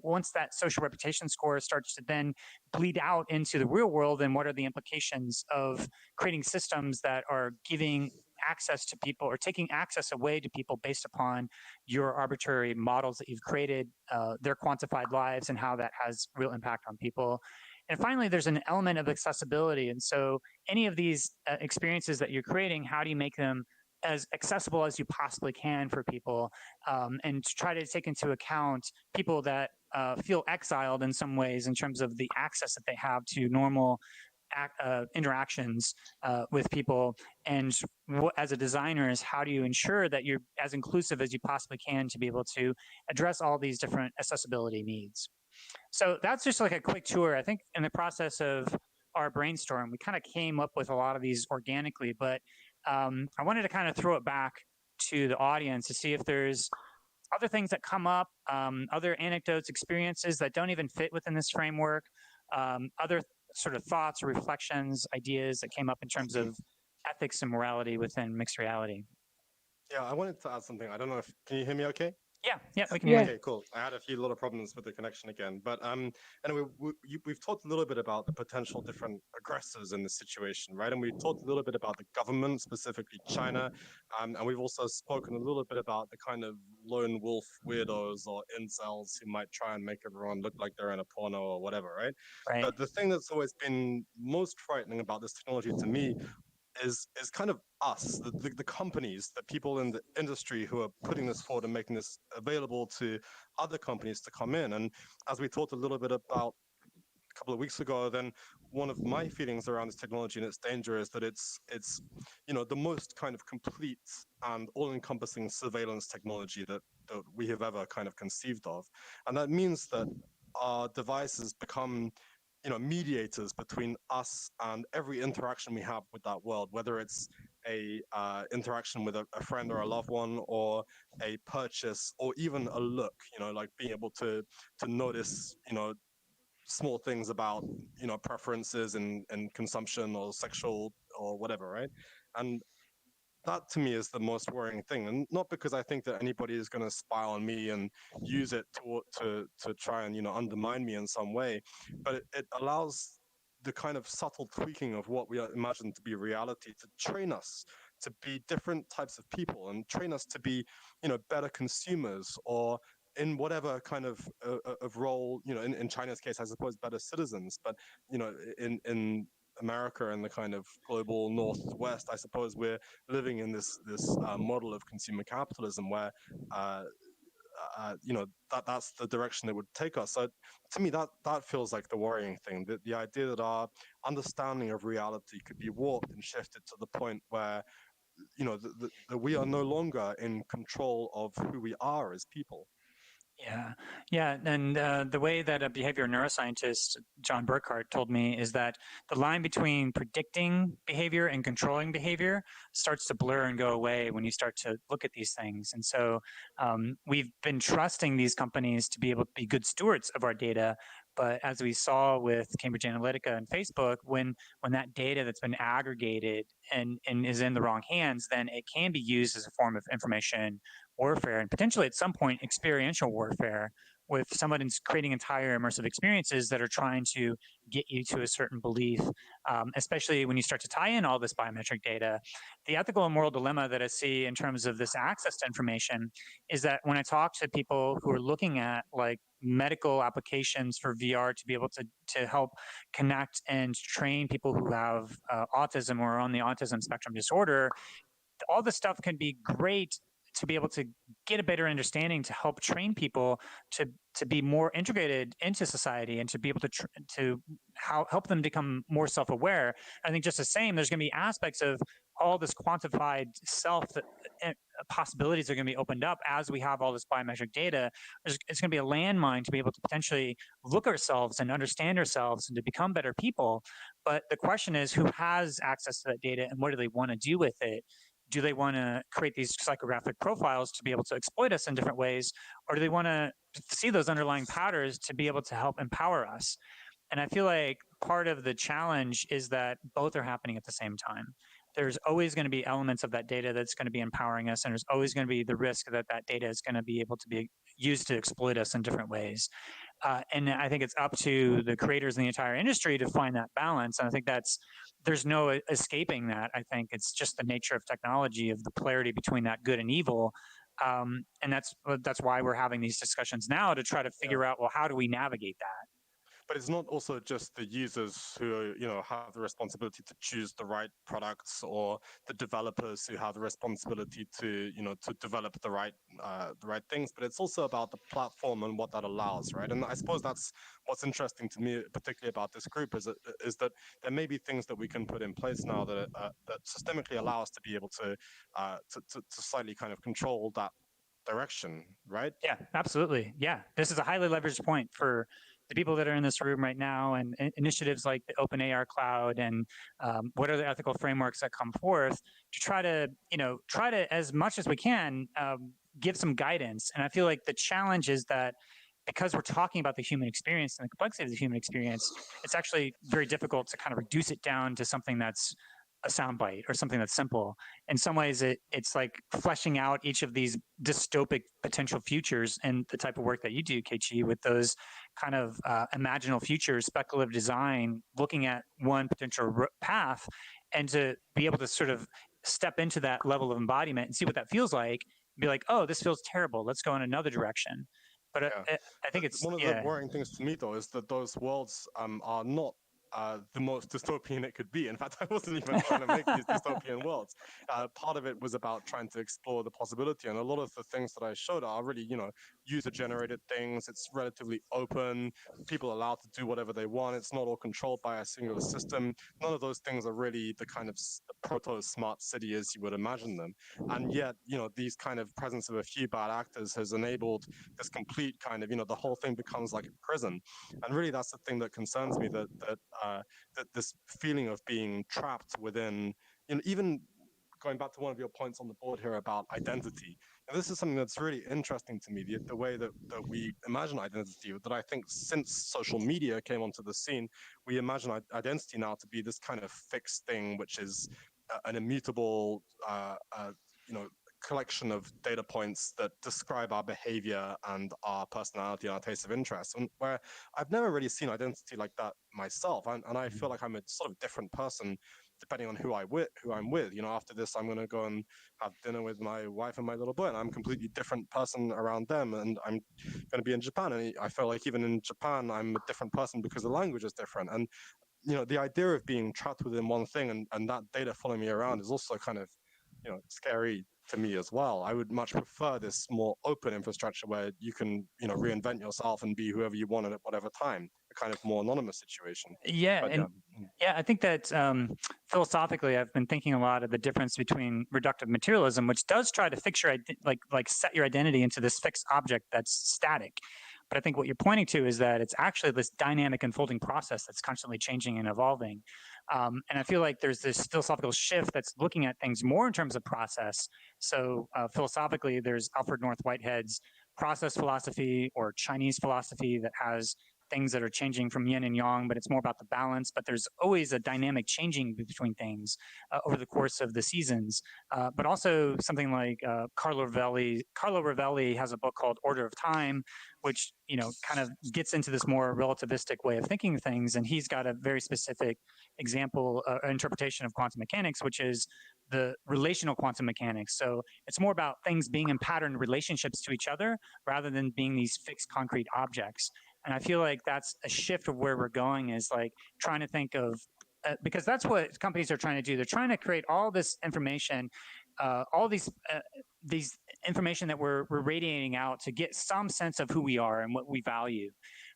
once that social reputation score starts to then bleed out into the real world, then what are the implications of creating systems that are giving access to people or taking access away to people based upon your arbitrary models that you've created, their quantified lives, and how that has real impact on people. And finally, there's an element of accessibility. And so any of these experiences that you're creating, how do you make them as accessible as you possibly can for people, and to try to take into account people that feel exiled in some ways in terms of the access that they have to normal interactions with people. And as a designer is how do you ensure that you're as inclusive as you possibly can to be able to address all these different accessibility needs. So that's just like a quick tour. I think in the process of our brainstorm, we kind of came up with a lot of these organically, but I wanted to kind of throw it back to the audience to see if there's other things that come up, other anecdotes, experiences that don't even fit within this framework, other sort of thoughts or reflections, ideas that came up in terms of ethics and morality within mixed reality. Yeah, I wanted to add something. I don't know if, can you hear me okay? Yeah, we can hear you. Okay, cool. I had a few little problems with the connection again, but anyway, we've talked a little bit about the potential different aggressors in this situation, right? And we talked a little bit about the government, specifically China, and we've also spoken a little bit about the kind of lone wolf weirdos or incels who might try and make everyone look like they're in a porno or whatever, right? Right. But the thing that's always been most frightening about this technology to me is kind of us, the companies, the people in the industry who are putting this forward and making this available to other companies to come in. And as we talked a little bit about a couple of weeks ago, then one of my feelings around this technology and its danger is that it's the most kind of complete and all-encompassing surveillance technology that we have ever kind of conceived of. And that means that our devices become mediators between us and every interaction we have with that world, whether it's a interaction with a friend or a loved one, or a purchase, or even a look, like being able to notice, small things about, preferences and consumption or sexual or whatever, right? And that to me is the most worrying thing, and not because I think that anybody is going to spy on me and use it to try and undermine me in some way, but it allows the kind of subtle tweaking of what we imagine to be reality to train us to be different types of people and train us to be better consumers, or in whatever kind of role, in China's case, I suppose better citizens, but in America and the kind of global Northwest, I suppose we're living in this model of consumer capitalism where that's the direction it would take us. So to me, that feels like the worrying thing. That the idea that our understanding of reality could be warped and shifted to the point where that we are no longer in control of who we are as people. Yeah, yeah, and the way that a behavior neuroscientist, John Burkhart, told me is that the line between predicting behavior and controlling behavior starts to blur and go away when you start to look at these things. And so we've been trusting these companies to be able to be good stewards of our data. But as we saw with Cambridge Analytica and Facebook, when that data that's been aggregated and is in the wrong hands, then it can be used as a form of information warfare and potentially at some point experiential warfare with someone creating entire immersive experiences that are trying to get you to a certain belief, especially when you start to tie in all this biometric data. The ethical and moral dilemma that I see in terms of this access to information is that when I talk to people who are looking at like medical applications for VR to be able to help connect and train people who have autism or are on the autism spectrum disorder, all this stuff can be great to be able to get a better understanding to help train people to be more integrated into society and to be able to help them become more self-aware. I think just the same, there's going to be aspects of all this quantified self that possibilities are going to be opened up as we have all this biometric data. It's going to be a landmine to be able to potentially look ourselves and understand ourselves and to become better people. But the question is, who has access to that data and what do they want to do with it? Do they want to create these psychographic profiles to be able to exploit us in different ways? Or do they want to see those underlying patterns to be able to help empower us? And I feel like part of the challenge is that both are happening at the same time. There's always going to be elements of that data that's going to be empowering us, and there's always going to be the risk that that data is going to be able to be used to exploit us in different ways. And I think it's up to the creators in the entire industry to find that balance. And I think there's no escaping that. I think it's just the nature of technology, of the polarity between that good and evil. And that's why we're having these discussions now to try to figure out, well, how do we navigate that? But it's not also just the users who have the responsibility to choose the right products, or the developers who have the responsibility to to develop the right things. But it's also about the platform and what that allows, right? And I suppose that's what's interesting to me, particularly about this group, is that there may be things that we can put in place now that systemically allow us to be able to slightly kind of control that direction, right? Yeah, absolutely. Yeah, this is a highly leveraged point for the people that are in this room right now, and initiatives like the OpenAR Cloud and what are the ethical frameworks that come forth to try to as much as we can give some guidance. And I feel like the challenge is that because we're talking about the human experience and the complexity of the human experience, it's actually very difficult to kind of reduce it down to something that's a soundbite or something that's simple. In some ways, it's like fleshing out each of these dystopic potential futures, and the type of work that you do, KG, with those kind of imaginal futures, speculative design, looking at one potential path, and to be able to sort of step into that level of embodiment and see what that feels like, be like, oh, this feels terrible. Let's go in another direction. But I think it's one of the worrying things to me, though, is that those worlds are not the most dystopian it could be. In fact, I wasn't even trying to make these dystopian worlds. Part of it was about trying to explore the possibility, and a lot of the things that I showed are really, user-generated things. It's relatively open. People are allowed to do whatever they want. It's not all controlled by a singular system. None of those things are really the kind of proto-smart city as you would imagine them. And yet, these kind of presence of a few bad actors has enabled this complete kind of, the whole thing becomes like a prison. And really, that's the thing that concerns me, that this feeling of being trapped within, even going back to one of your points on the board here about identity. And this is something that's really interesting to me, the way that we imagine identity, that I think since social media came onto the scene, we imagine identity now to be this kind of fixed thing, which is an immutable, collection of data points that describe our behavior and our personality and our taste of interest. And where I've never really seen identity like that myself, and I feel like I'm a sort of different person depending on who I'm with. After this, I'm going to go and have dinner with my wife and my little boy, and I'm a completely different person around them. And I'm going to be in Japan, and I feel like even in Japan, I'm a different person because the language is different. And the idea of being trapped within one thing and that data following me around is also kind of, scary to me as well. I would much prefer this more open infrastructure where you can, reinvent yourself and be whoever you want at whatever time, a kind of more anonymous situation. Yeah, But and yeah, I think that philosophically, I've been thinking a lot of the difference between reductive materialism, which does try to fix your like set your identity into this fixed object that's static. But I think what you're pointing to is that it's actually this dynamic unfolding process that's constantly changing and evolving. And I feel like there's this philosophical shift that's looking at things more in terms of process. So philosophically, there's Alfred North Whitehead's process philosophy or Chinese philosophy that has things that are changing from yin and yang, but it's more about the balance. But there's always a dynamic changing between things over the course of the seasons. But also something like Carlo Rovelli has a book called Order of Time, which kind of gets into this more relativistic way of thinking things. And he's got a very specific example, interpretation of quantum mechanics, which is the relational quantum mechanics. So it's more about things being in patterned relationships to each other rather than being these fixed concrete objects. And I feel like that's a shift of where we're going, is like trying to think of, because that's what companies are trying to do. They're trying to create all this information, all these information that we're radiating out to get some sense of who we are and what we value.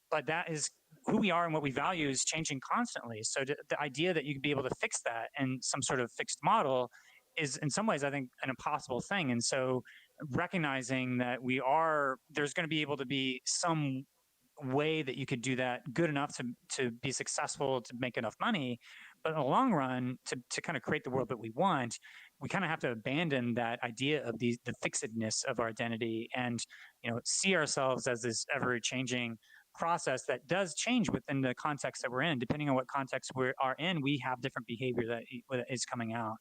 But that is, who we are and what we value is changing constantly. So the idea that you could be able to fix that in some sort of fixed model is in some ways, I think, an impossible thing. And so recognizing that there's going to be able to be some way that you could do that good enough to be successful, to make enough money, but in the long run, to kind of create the world that we want, we kind of have to abandon that idea of the fixedness of our identity and see ourselves as this ever changing process that does change within the context that we're in. Depending on what context we are in, we have different behavior that is coming out.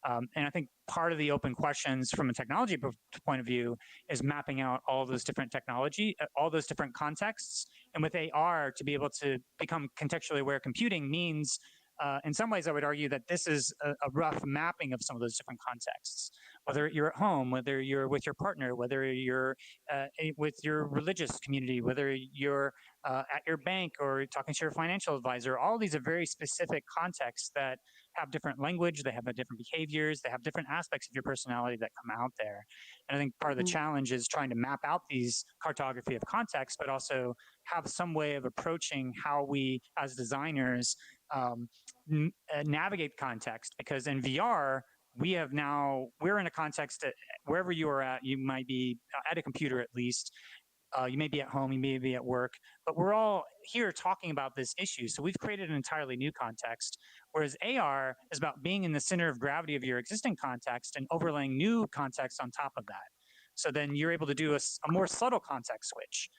And I think part of the open questions from a technology point of view is mapping out all those different technology, all those different contexts. And with AR, to be able to become contextually aware computing means, in some ways, I would argue that this is a rough mapping of some of those different contexts. Whether you're at home, whether you're with your partner, whether you're with your religious community, whether you're at your bank or talking to your financial advisor, all these are very specific contexts that have different language, they have different behaviors, they have different aspects of your personality that come out there. And I think part of the challenge is trying to map out these cartography of context, but also have some way of approaching how we, as designers, navigate context. Because in VR, we're in a context that wherever you are at, you might be at a computer at least, you may be at home, you may be at work, but we're all here talking about this issue. So we've created an entirely new context, whereas AR is about being in the center of gravity of your existing context and overlaying new context on top of that. So then you're able to do a more subtle context switch.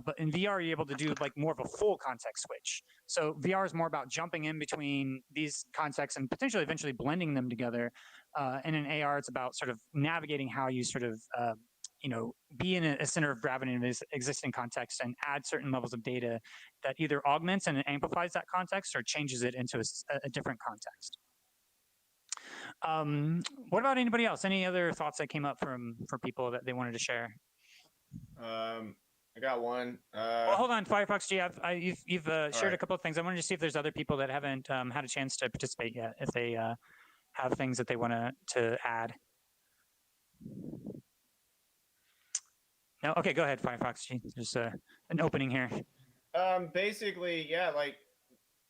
But in VR, you're able to do like more of a full context switch. So VR is more about jumping in between these contexts and potentially eventually blending them together. And in AR, it's about sort of navigating how you sort of be in a center of gravity in this existing context and add certain levels of data that either augments and amplifies that context or changes it into a different context. What about anybody else? Any other thoughts that came up for people that they wanted to share? I got one. Well, hold on, Firefox G. You've shared right. a couple of things. I wanted to see if there's other people that haven't had a chance to participate yet, if they have things that they want to add. No? Okay, go ahead, Firefox G. There's an opening here. Basically, yeah, like,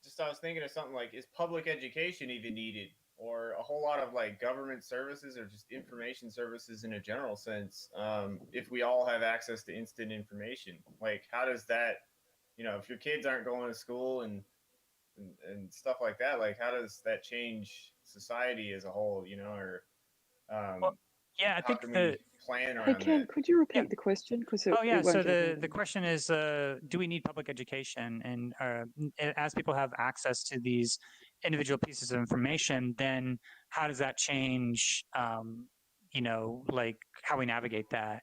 just I was thinking of something like, is public education even needed? Or a whole lot of like government services or just information services in a general sense, if we all have access to instant information? Like, how does that, if your kids aren't going to school and stuff like that, like, how does that change society as a whole, or well, yeah, I think we plan around Hey, Ken, that? could you repeat the question? Because Oh yeah, so the question is, do we need public education? And as people have access to these individual pieces of information, then how does that change, like how we navigate that?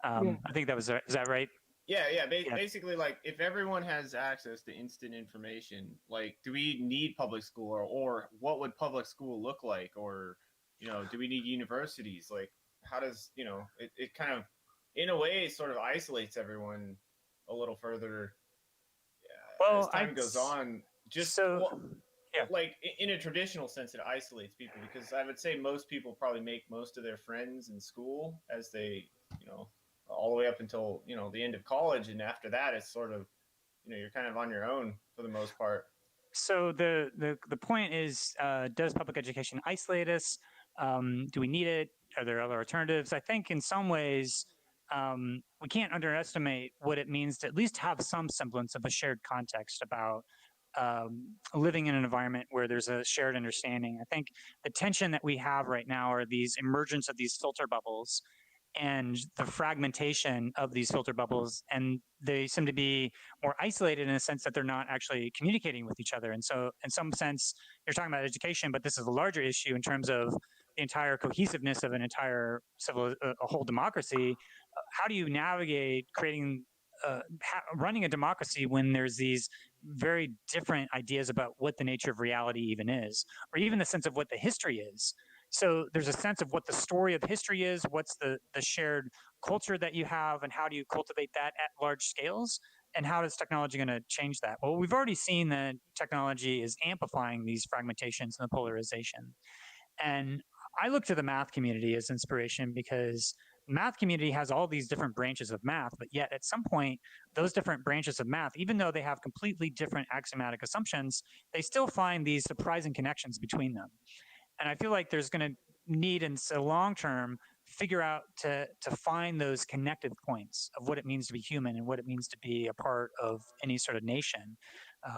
I think that was, is that right? Yeah. Basically, like, if everyone has access to instant information, like, do we need public school, or what would public school look like? Or, do we need universities? Like, how does, it kind of, in a way, sort of isolates everyone a little further as time goes on. Just, Yeah. Like in a traditional sense, it isolates people, because I would say most people probably make most of their friends in school as they, all the way up until, the end of college. And after that, it's sort of, you're kind of on your own for the most part. So the point is, does public education isolate us? Do we need it? Are there other alternatives? I think in some ways, we can't underestimate what it means to at least have some semblance of a shared context about living in an environment where there's a shared understanding. I think the tension that we have right now are these emergence of these filter bubbles and the fragmentation of these filter bubbles, and they seem to be more isolated in a sense that they're not actually communicating with each other. And so in some sense, you're talking about education, but this is a larger issue in terms of the entire cohesiveness of an entire a whole democracy. How do you navigate creating running a democracy when there's these very different ideas about what the nature of reality even is, or even the sense of what the history is? So there's a sense of what the story of history is, what's the shared culture that you have, and how do you cultivate that at large scales? And how is technology going to change that? Well, we've already seen that technology is amplifying these fragmentations and the polarization. And I look to the math community as inspiration, because math community has all these different branches of math, but yet at some point, those different branches of math, even though they have completely different axiomatic assumptions, they still find these surprising connections between them. And I feel like there's going to need in the long term figure out to find those connective points of what it means to be human and what it means to be a part of any sort of nation.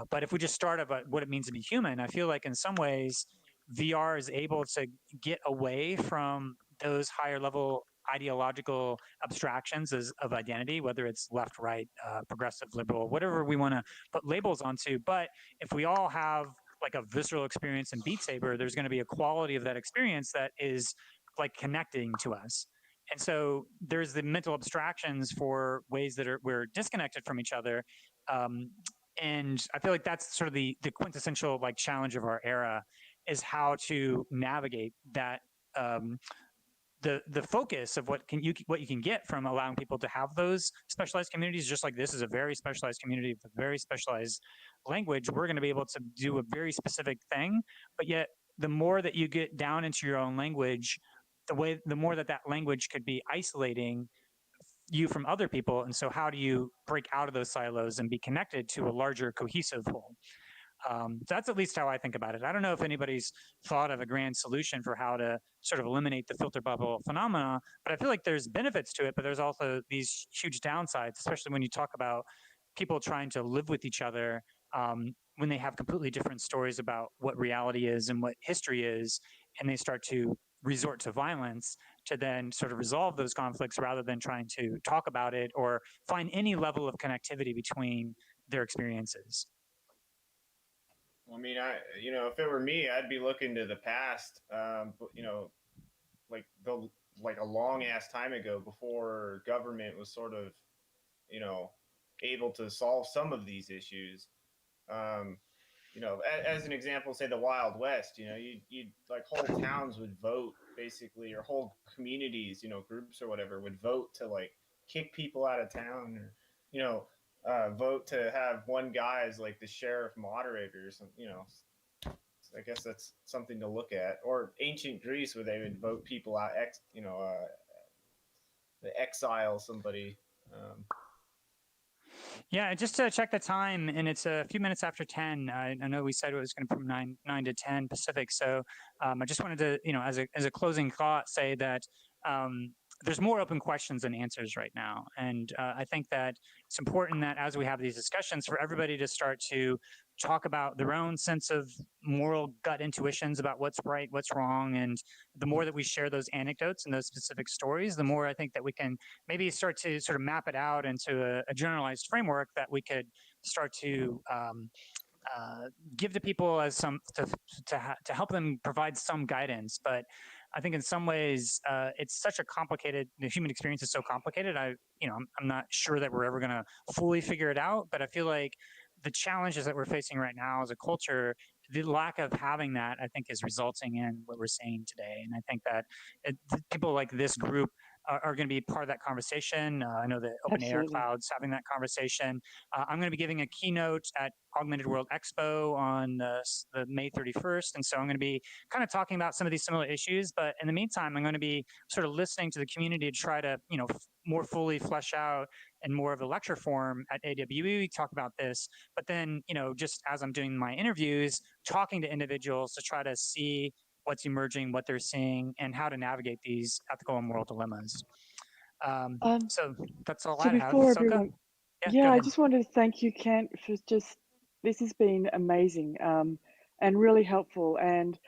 But if we just start about what it means to be human, I feel like in some ways VR is able to get away from those higher level ideological abstractions of identity, whether it's left, right, progressive, liberal, whatever we want to put labels onto. But if we all have like a visceral experience in Beat Saber, there's going to be a quality of that experience that is like connecting to us. And so there's the mental abstractions for ways that we're disconnected from each other. And I feel like that's sort of the quintessential like challenge of our era, is how to navigate that the focus of what you can get from allowing people to have those specialized communities. Just like this is a very specialized community with a very specialized language, we're going to be able to do a very specific thing, but yet the more that you get down into your own language, the more that language could be isolating you from other people. And so how do you break out of those silos and be connected to a larger cohesive whole? That's at least how I think about it. I don't know if anybody's thought of a grand solution for how to sort of eliminate the filter bubble phenomena, but I feel like there's benefits to it, but there's also these huge downsides, especially when you talk about people trying to live with each other when they have completely different stories about what reality is and what history is, and they start to resort to violence to then sort of resolve those conflicts rather than trying to talk about it or find any level of connectivity between their experiences. I mean, if it were me, I'd be looking to the past. Like a long ass time ago, before government was sort of, able to solve some of these issues. As an example, say the Wild West. You'd like whole towns would vote basically, or whole communities, groups or whatever would vote to like kick people out of town, or vote to have one guy as like the sheriff moderator or something. I guess that's something to look at. Or ancient Greece, where they would vote people out, the exile somebody. Yeah, just to check the time, and it's a few minutes after 10. I know we said it was going to be from 9 to 10 Pacific. So I just wanted to, as a closing thought, say that there's more open questions than answers right now. And I think that it's important that as we have these discussions, for everybody to start to talk about their own sense of moral gut intuitions about what's right, what's wrong. And the more that we share those anecdotes and those specific stories, the more I think that we can maybe start to sort of map it out into a generalized framework that we could start to give to people as some to help them provide some guidance. But I think in some ways it's such a complicated. The human experience is so complicated. I'm not sure that we're ever going to fully figure it out. But I feel like the challenges that we're facing right now as a culture, the lack of having that, I think, is resulting in what we're seeing today. And I think that people like this group are going to be part of that conversation. I know that OpenAI Absolutely. Cloud's having that conversation. I'm going to be giving a keynote at Augmented World Expo on the May 31st. And so I'm going to be kind of talking about some of these similar issues. But in the meantime, I'm going to be sort of listening to the community to try to, more fully flesh out in more of a lecture form at AWE. We talk about this, but then, just as I'm doing my interviews, talking to individuals to try to see what's emerging, what they're seeing, and how to navigate these ethical and moral dilemmas. So that's all So I have. before So go, everyone, go yeah, I ahead. just wanted to thank you, Kent, for this has been amazing and really helpful. And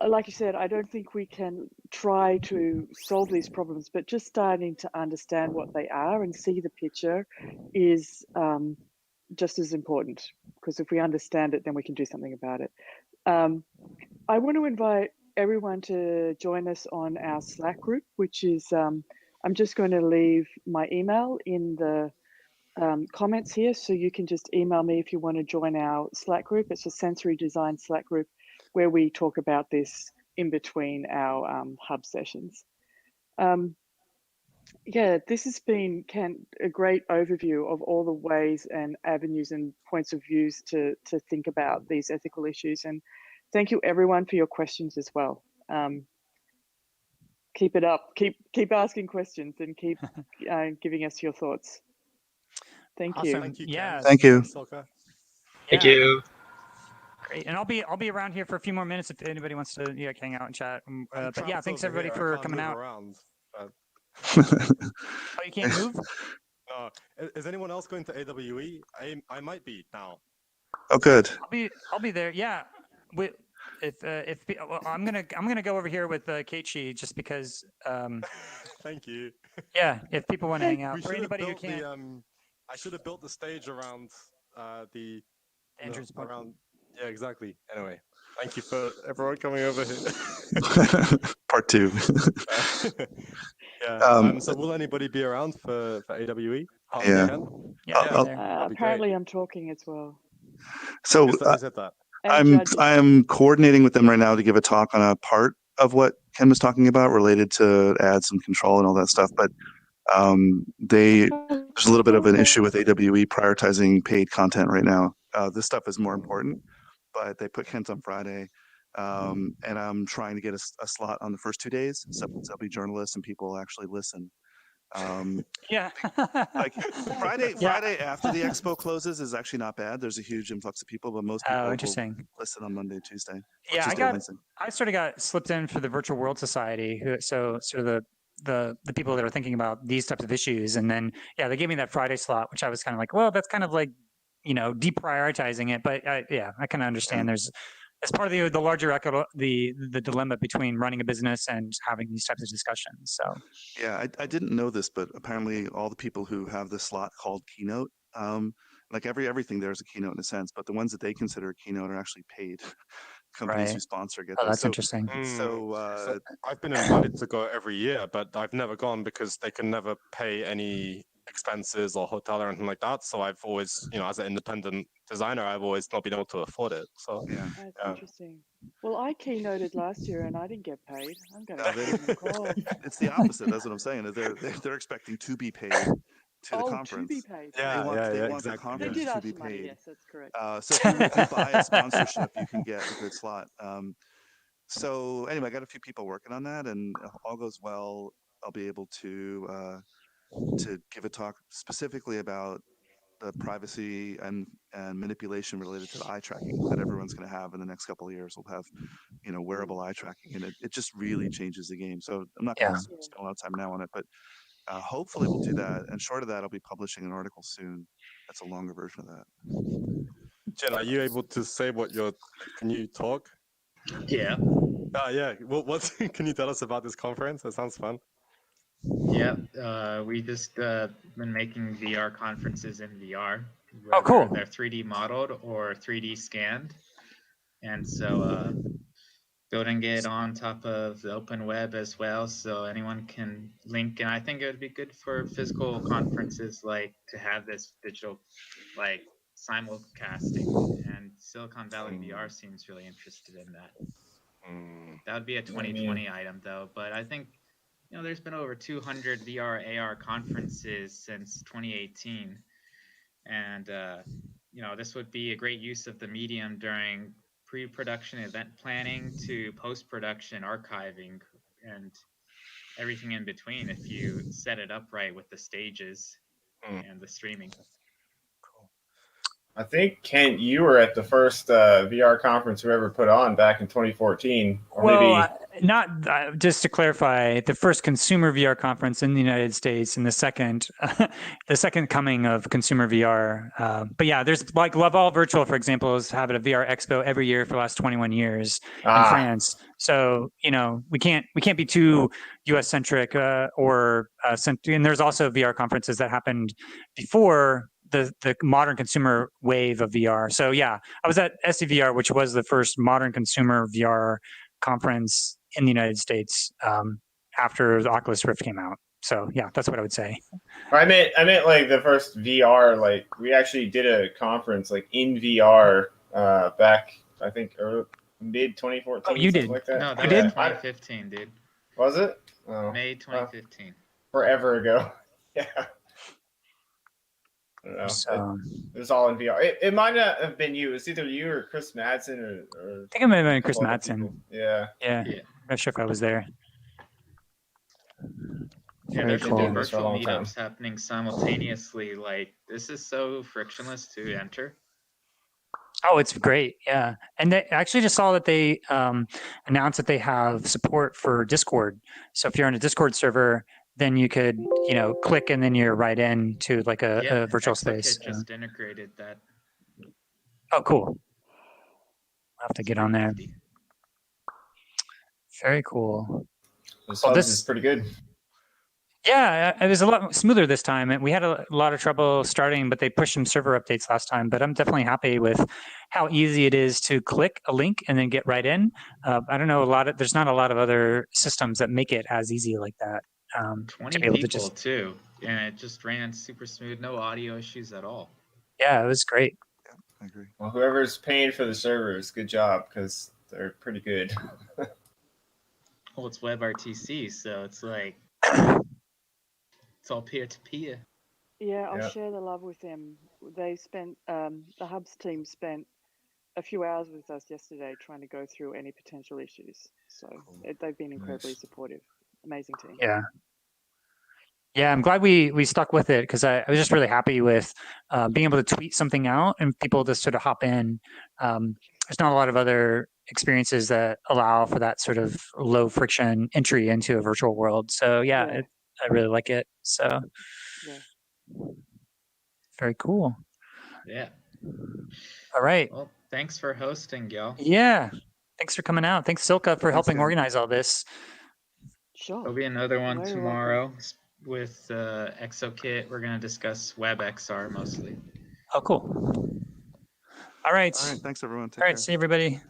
like you said, I don't think we can try to solve these problems, but just starting to understand what they are and see the picture is just as important, because if we understand it, then we can do something about it. I want to invite everyone to join us on our Slack group, which is, I'm just going to leave my email in the comments here, so you can just email me if you want to join our Slack group. It's a sensory design Slack group where we talk about this in between our hub sessions. Yeah, this has been, Kent, a great overview of all the ways and avenues and points of views to think about these ethical issues. And thank you everyone for your questions as well. Keep it up, keep asking questions and keep giving us your thoughts. Thank you. Awesome. Thank you, Yeah. Ken. Thank you. Thanks, Silka. Thank Yeah. you. Great. And I'll be around here for a few more minutes if anybody wants to hang out and chat. I'm But yeah, trapped thanks over everybody here. I for can't coming move out. around, but Oh, you can't move? is anyone else going to AWE? I might be now. Oh, good. I'll be there. Yeah. Well, I'm gonna go over here with Keiichi just because. Thank you. Yeah, if people want to hang out, We for should have anybody who built can't. the I should have built the stage around the Entrance point. around. Yeah, exactly. Anyway, thank you for everyone coming over here. Part 2. Yeah. So will anybody be around for AWE? Apart from Yeah. Ken? Yeah, I'll- I'll be there. That'd be Apparently, I'm talking as well. So Who said that? And judges. I'm coordinating with them right now to give a talk on a part of what Ken was talking about related to ads and control and all that stuff. But there's a little bit of an issue with AWE prioritizing paid content right now. This stuff is more important, but they put Kent on Friday. And I'm trying to get a slot on the first 2 days, so there'll be journalists and people will actually listen. Yeah. Like Friday Yeah. after the expo closes is actually not bad. There's a huge influx of people, but most people will Interesting. listen on Monday, Tuesday. Yeah, Tuesday, Wednesday. I sort of got slipped in for the Virtual World Society, so sort of the people that are thinking about these types of issues, and then they gave me that Friday slot, which I was kind of like, well, that's kind of like deprioritizing it, but I kind of understand there's as part of the larger the dilemma between running a business and having these types of discussions. So yeah, I didn't know this, but apparently all the people who have this slot called keynote, like everything there's a keynote in a sense, but the ones that they consider a keynote are actually paid. Companies who sponsor get oh, those. that's interesting. So I've been invited to go every year, but I've never gone because they can never pay any expenses or hotel or anything like that. So I've always, as an independent designer, I've always not been able to afford it. So yeah, That's interesting. Well, I keynoted last year and I didn't get paid. I'm going to they- give them a call. it's the opposite. That's what I'm saying. They're expecting to be paid to the To conference. be paid. Yeah, They want exactly. the They conference did to ask be for money. paid. Yes, that's correct. So if you buy a sponsorship, you can get a good slot. So anyway, I got a few people working on that, and if all goes well, I'll be able to give a talk specifically about the privacy and manipulation related to the eye tracking that everyone's going to have in the next couple of years. We'll have wearable eye tracking, and it just really changes the game. So I'm not going to spend a lot of time now on it, but hopefully we'll do that. And short of that, I'll be publishing an article soon. That's a longer version of that. Jen, are you able to say can you talk? Yeah. Yeah. What can you tell us about this conference? That sounds fun. Yeah. We just been making VR conferences in VR. Oh, cool. They're 3D modeled or 3D scanned. And so building it on top of the open web as well, so anyone can link. And I think it would be good for physical conferences, like to have this digital like simulcasting, and Silicon Valley VR seems really interested in that. That would be a 2020 item though, but I think there's been over 200 VR AR conferences since 2018, and this would be a great use of the medium during pre-production event planning to post-production archiving and everything in between if you set it up right with the stages and the streaming. I think, Kent, you were at the first VR conference we ever put on back in 2014. Or Well, maybe... not just to clarify, the first consumer VR conference in the United States, and the second coming of consumer VR. But yeah, there's like Laval Virtual, for example, is having a VR Expo every year for the last 21 years in France. So we can't be too U.S. centric and there's also VR conferences that happened before the modern consumer wave of VR. So yeah, I was at SCVR, which was the first modern consumer VR conference in the United States after the Oculus Rift came out. So yeah, that's what I would say. I meant like the first VR. Like we actually did a conference like in VR back, I think, mid 2014. Oh, you did? Like that. No, that You was did? 2015, dude. Was it? Oh, May 2015. Forever ago. Yeah. I don't know. So, it was all in VR. It might not have been you. It was either you or Chris Madsen or I think it might have been a Chris couple other Madsen. people. Yeah. Yeah. Not sure if I was there. Yeah, Very there's cool. been This for a virtual long time. meetups happening simultaneously. Like, this is so frictionless to enter. Oh, it's great. Yeah. And they actually just saw that they announced that they have support for Discord. So if you're on a Discord server, then you could, click and then you're right in to like a virtual space. ExoKit just integrated that. Oh, cool. I'll have to get on there. Very cool. This is pretty good. Yeah, it was a lot smoother this time. And we had a lot of trouble starting, but they pushed some server updates last time. But I'm definitely happy with how easy it is to click a link and then get right in. I don't know there's not a lot of other systems that make it as easy like that. 20 to be able people to just, too, and it just ran super smooth, no audio issues at all. Yeah, it was great. Yeah, I agree. Well, whoever's paying for the servers, good job, because they're pretty good. Well, it's WebRTC, so it's like it's all peer-to-peer. Yeah, I'll share the love with them. They spent the Hubs team spent a few hours with us yesterday trying to go through any potential issues. So they've been incredibly supportive. Amazing team. Yeah. Yeah, I'm glad we stuck with it because I was just really happy with being able to tweet something out and people just sort of hop in. There's not a lot of other experiences that allow for that sort of low friction entry into a virtual world. So I really like it. So very cool. Yeah. All right. Well, thanks for hosting, Gil. Yeah. Thanks for coming out. Thanks, Silka, for helping organize all this. Sure. There'll be another one Very tomorrow with ExoKit. We're going to discuss WebXR mostly. Oh, cool. All right. All right. Thanks, everyone. Take All right. care. See you, everybody.